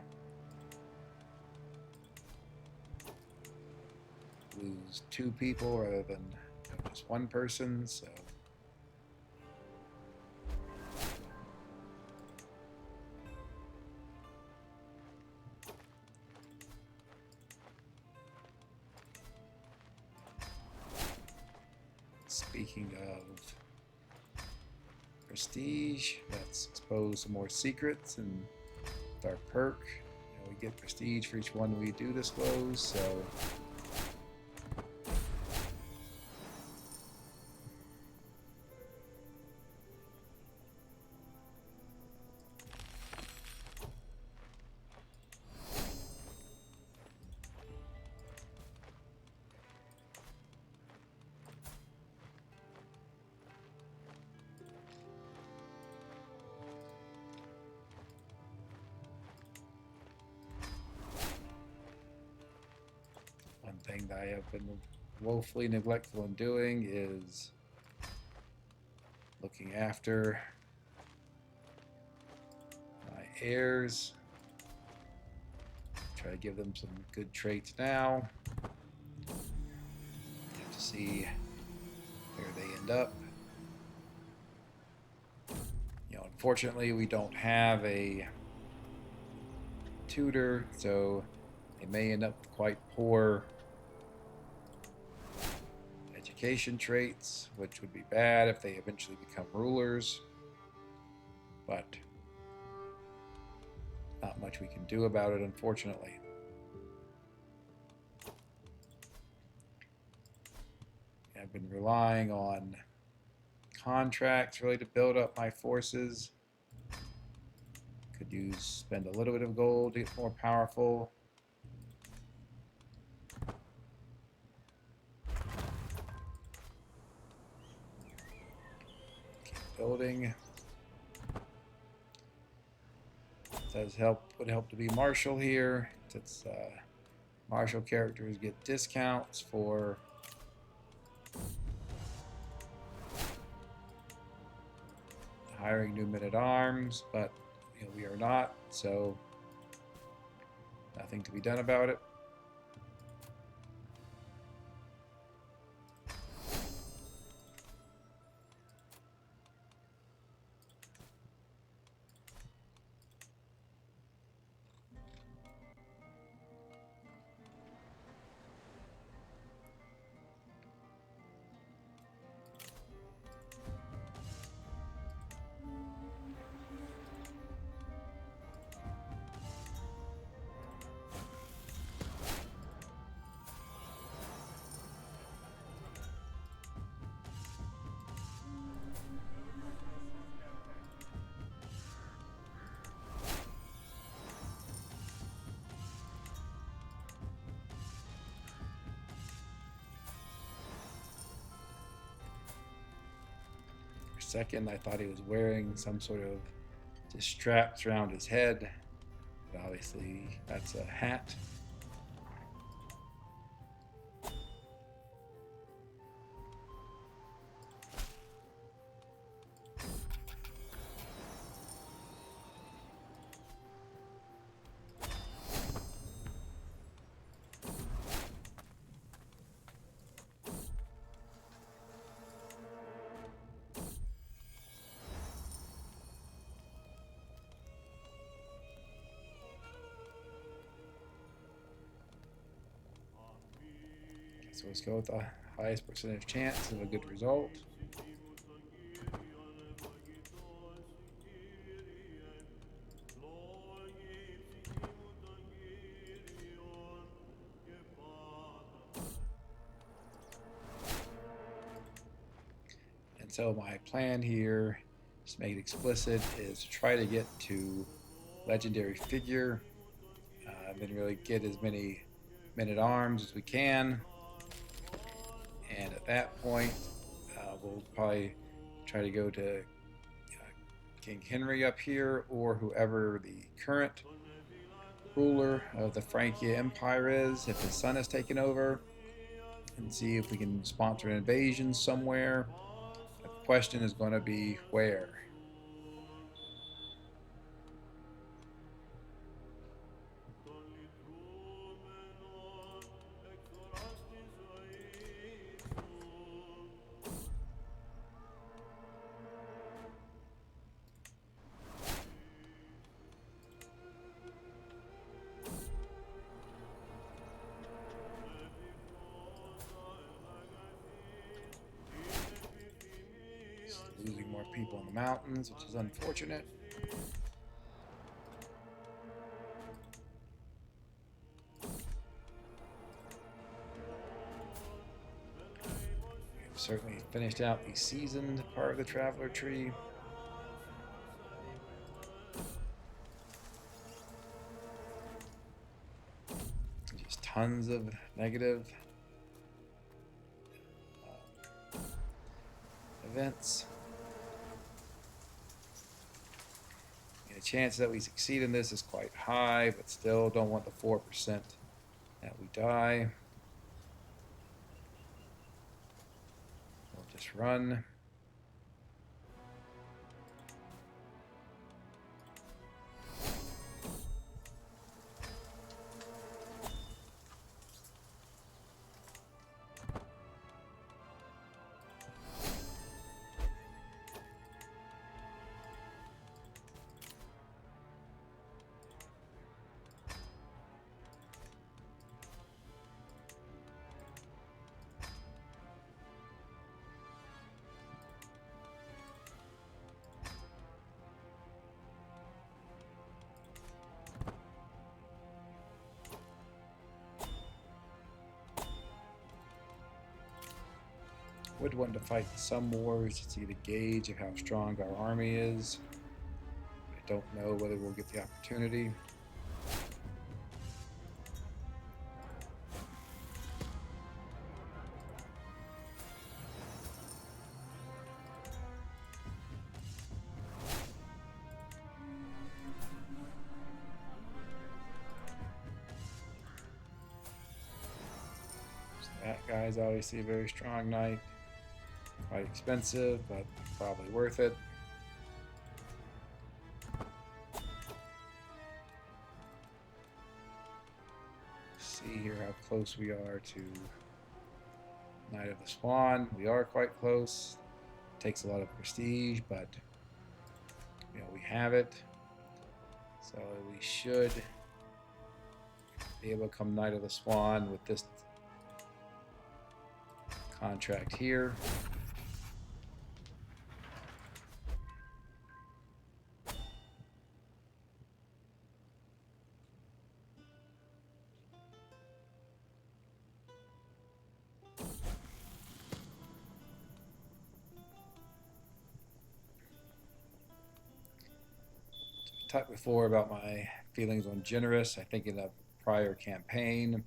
lose two people rather than just one person, so speaking of prestige, let's expose some more secrets, and with our perk, we get prestige for each one we do disclose, so thing that I have been woefully neglectful in doing is looking after my heirs. Try to give them some good traits now. Have to see where they end up. Unfortunately, we don't have a tutor, so they may end up with quite poor education traits, which would be bad if they eventually become rulers, but not much we can do about it, unfortunately. I've been relying on contracts really to build up my forces. Could spend a little bit of gold to get more powerful. Building would help to be martial here, since martial characters get discounts for hiring new men-at-arms, but we are not, so nothing to be done about it. second, I thought he was wearing some sort of just straps around his head, but obviously that's a hat. So let's go with the highest percentage chance of a good result. And so my plan here, just make it explicit, is to try to get to legendary figure, then really get as many men-at-arms as we can. And at that point, we'll probably try to go to King Henry up here, or whoever the current ruler of the Frankia Empire is, if his son has taken over, and see if we can sponsor an invasion somewhere. The question is going to be where. Losing more people in the mountains, which is unfortunate. We've certainly finished out the seasoned part of the traveler tree. Just tons of negative events. The chance that we succeed in this is quite high, but still don't want the 4% that we die. We'll just run. Would want to fight some wars to see the gauge of how strong our army is. I don't know whether we'll get the opportunity. So that guy's obviously a very strong knight. Quite expensive, but probably worth it. See here how close we are to Knight of the Swan. We are quite close. Takes a lot of prestige, but we have it. So we should be able to come Knight of the Swan with this contract here. Talked before about my feelings on generous. I think in a prior campaign,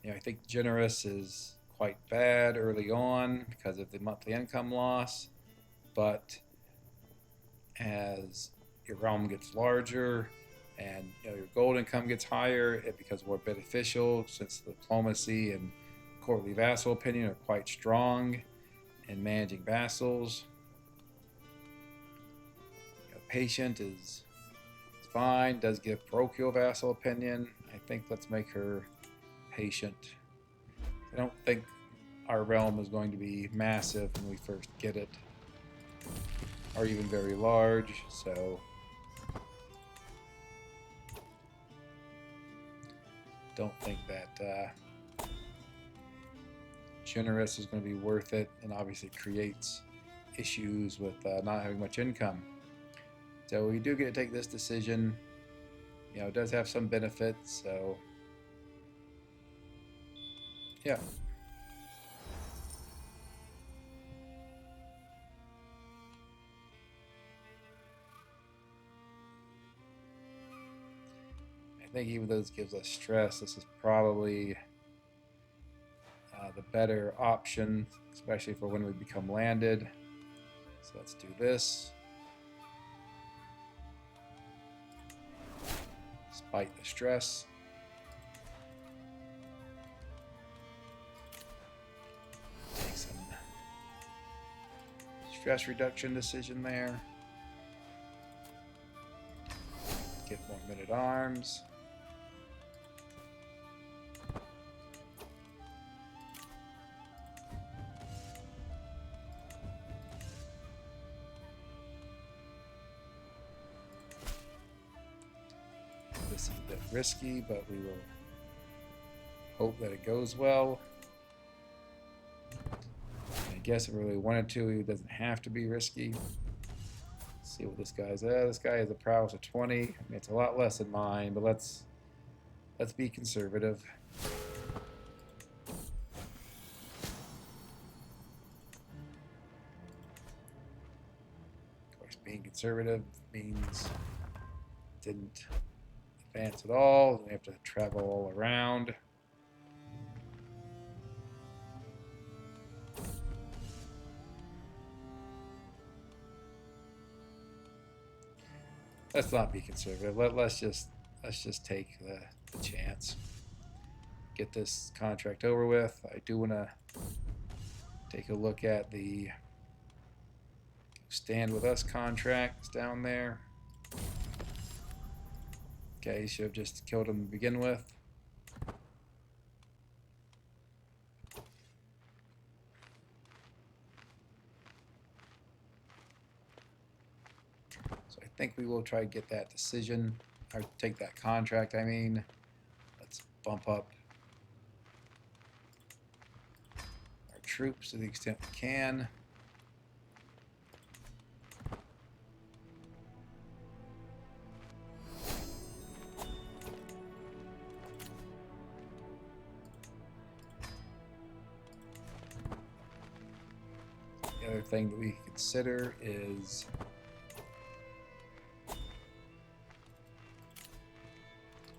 I think generous is quite bad early on because of the monthly income loss, but as your realm gets larger and your gold income gets higher, it becomes more beneficial since diplomacy and courtly vassal opinion are quite strong in managing vassals. Patient is fine, does give parochial vassal opinion. I think let's make her patient. I don't think our realm is going to be massive when we first get it, or even very large, so don't think that generous is going to be worth it, and obviously creates issues with not having much income. So we do get to take this decision. It does have some benefits, so yeah. I think even though this gives us stress, this is probably the better option, especially for when we become landed. So let's do this. Despite the stress. Take some stress reduction decision there. Get more men-at-arms. This is a bit risky, but we will hope that it goes well. I guess if we really wanted to, it doesn't have to be risky. Let's see what this guy's at. This guy has a prowess of 20. I mean, it's a lot less than mine, but let's be conservative. Of course, being conservative means didn't advance at all. We have to travel all around. Let's not be conservative. Let's just take the chance. Get this contract over with. I do want to take a look at the stand with us contracts down there. Okay, should have just killed him to begin with. So I think we will try to get that decision, or take that contract, I mean. Let's bump up our troops to the extent we can. The other thing that we consider is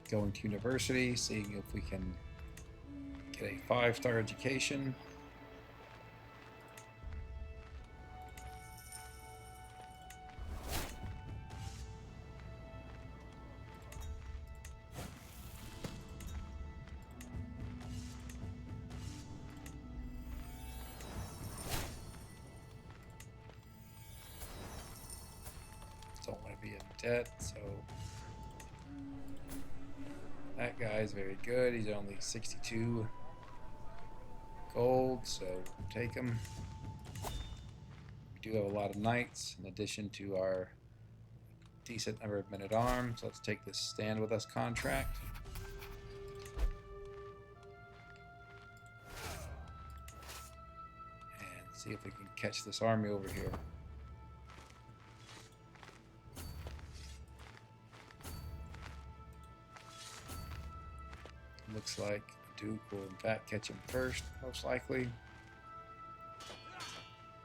going to university, seeing if we can get a 5-star education. Don't want to be in debt, so that guy's very good. He's only 62 gold, so we'll take him. We do have a lot of knights in addition to our decent number of men-at-arms. Let's take this stand with us contract. And see if we can catch this army over here. Looks like the Duke will in fact catch him first, most likely.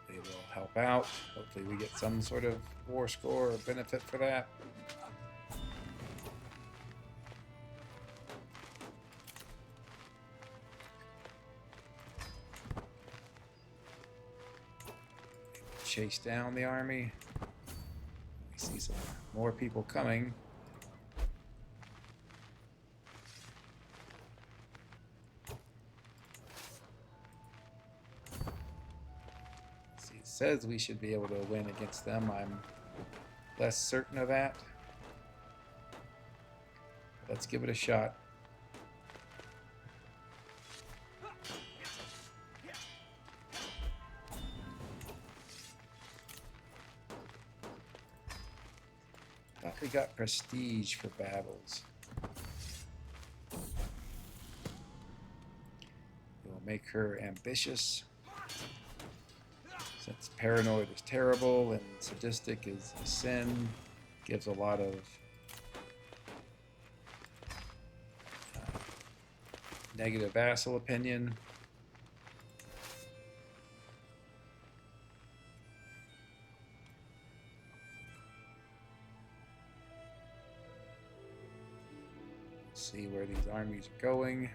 They will help out. Hopefully we get some sort of war score or benefit for that. chase down the army. We see some more people coming. See, it says we should be able to win against them. I'm less certain of that. Let's give it a shot. Thought we got prestige for battles. We'll make her ambitious. Since paranoid is terrible and sadistic is a sin, gives a lot of negative vassal opinion. Let's see where these armies are going.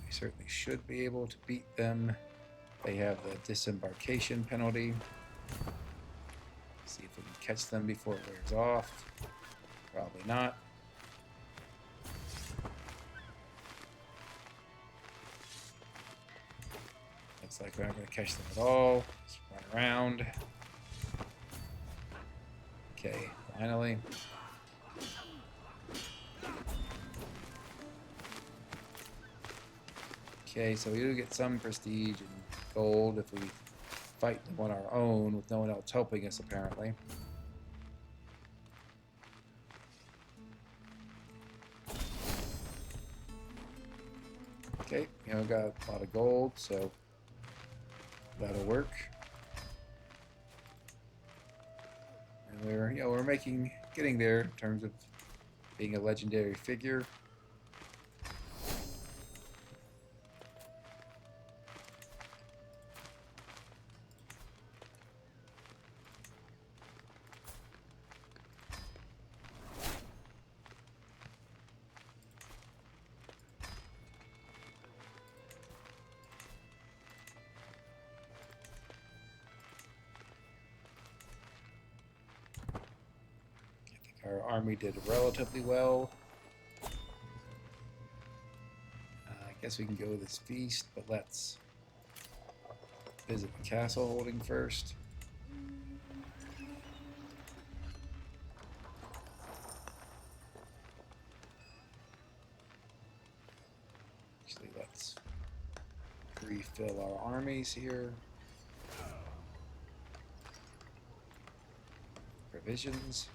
Certainly should be able to beat them. They have the disembarkation penalty. See if we can catch them before it wears off. Probably not. Looks like we're not going to catch them at all. Let's run around. Okay, finally. Okay, so we do get some prestige and gold if we fight them on our own with no one else helping us, apparently. Okay, got a lot of gold, so that'll work. And we're getting there in terms of being a legendary figure. Our army did relatively well. I guess we can go with this feast, but let's visit the castle holding first. Actually, let's refill our armies here. Provisions.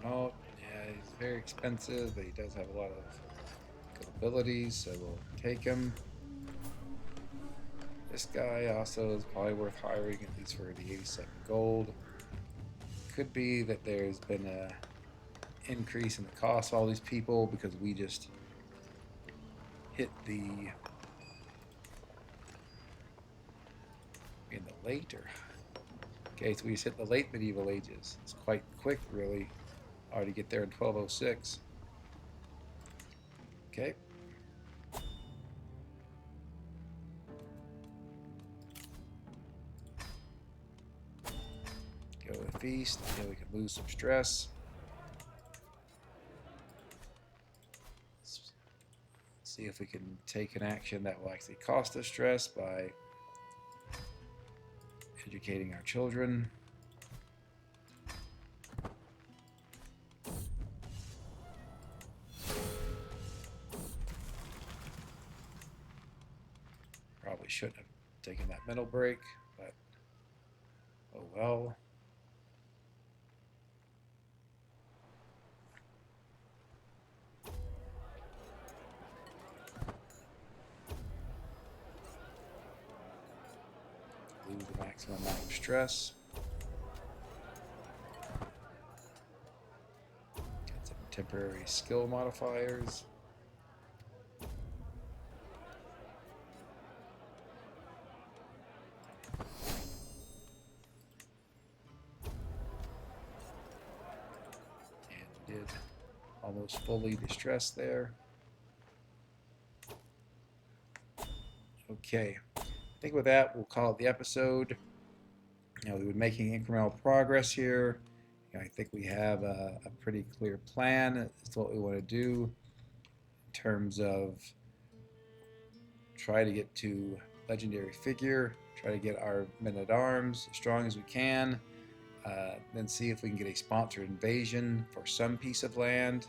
Oh, yeah, he's very expensive, but he does have a lot of good abilities, so we'll take him. This guy also is probably worth hiring, at least for the 87 gold. Could be that there's been a increase in the cost of all these people because we just hit in the later. Okay, so we just hit the late medieval ages. It's quite quick, really. Already get there in 1206. Okay. Go with feast. Yeah, we can lose some stress. Let's see if we can take an action that will actually cost us stress by educating our children. Probably shouldn't have taken that mental break, but oh well. Lose the maximum amount of stress. Got some temporary skill modifiers. And did almost fully distress there. Okay, I think with that we'll call it the episode. We've been making incremental progress here. I think we have a pretty clear plan as to what we want to do in terms of try to get to legendary figure, try to get our men-at-arms as strong as we can, then see if we can get a sponsored invasion for some piece of land,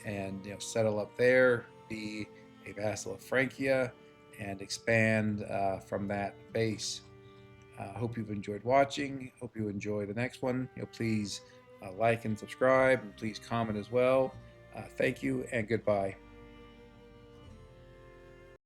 and settle up there, be a vassal of Francia, and expand from that base. Hope you've enjoyed watching. Hope you enjoy the next one. Please like and subscribe, and please comment as well. Thank you and goodbye.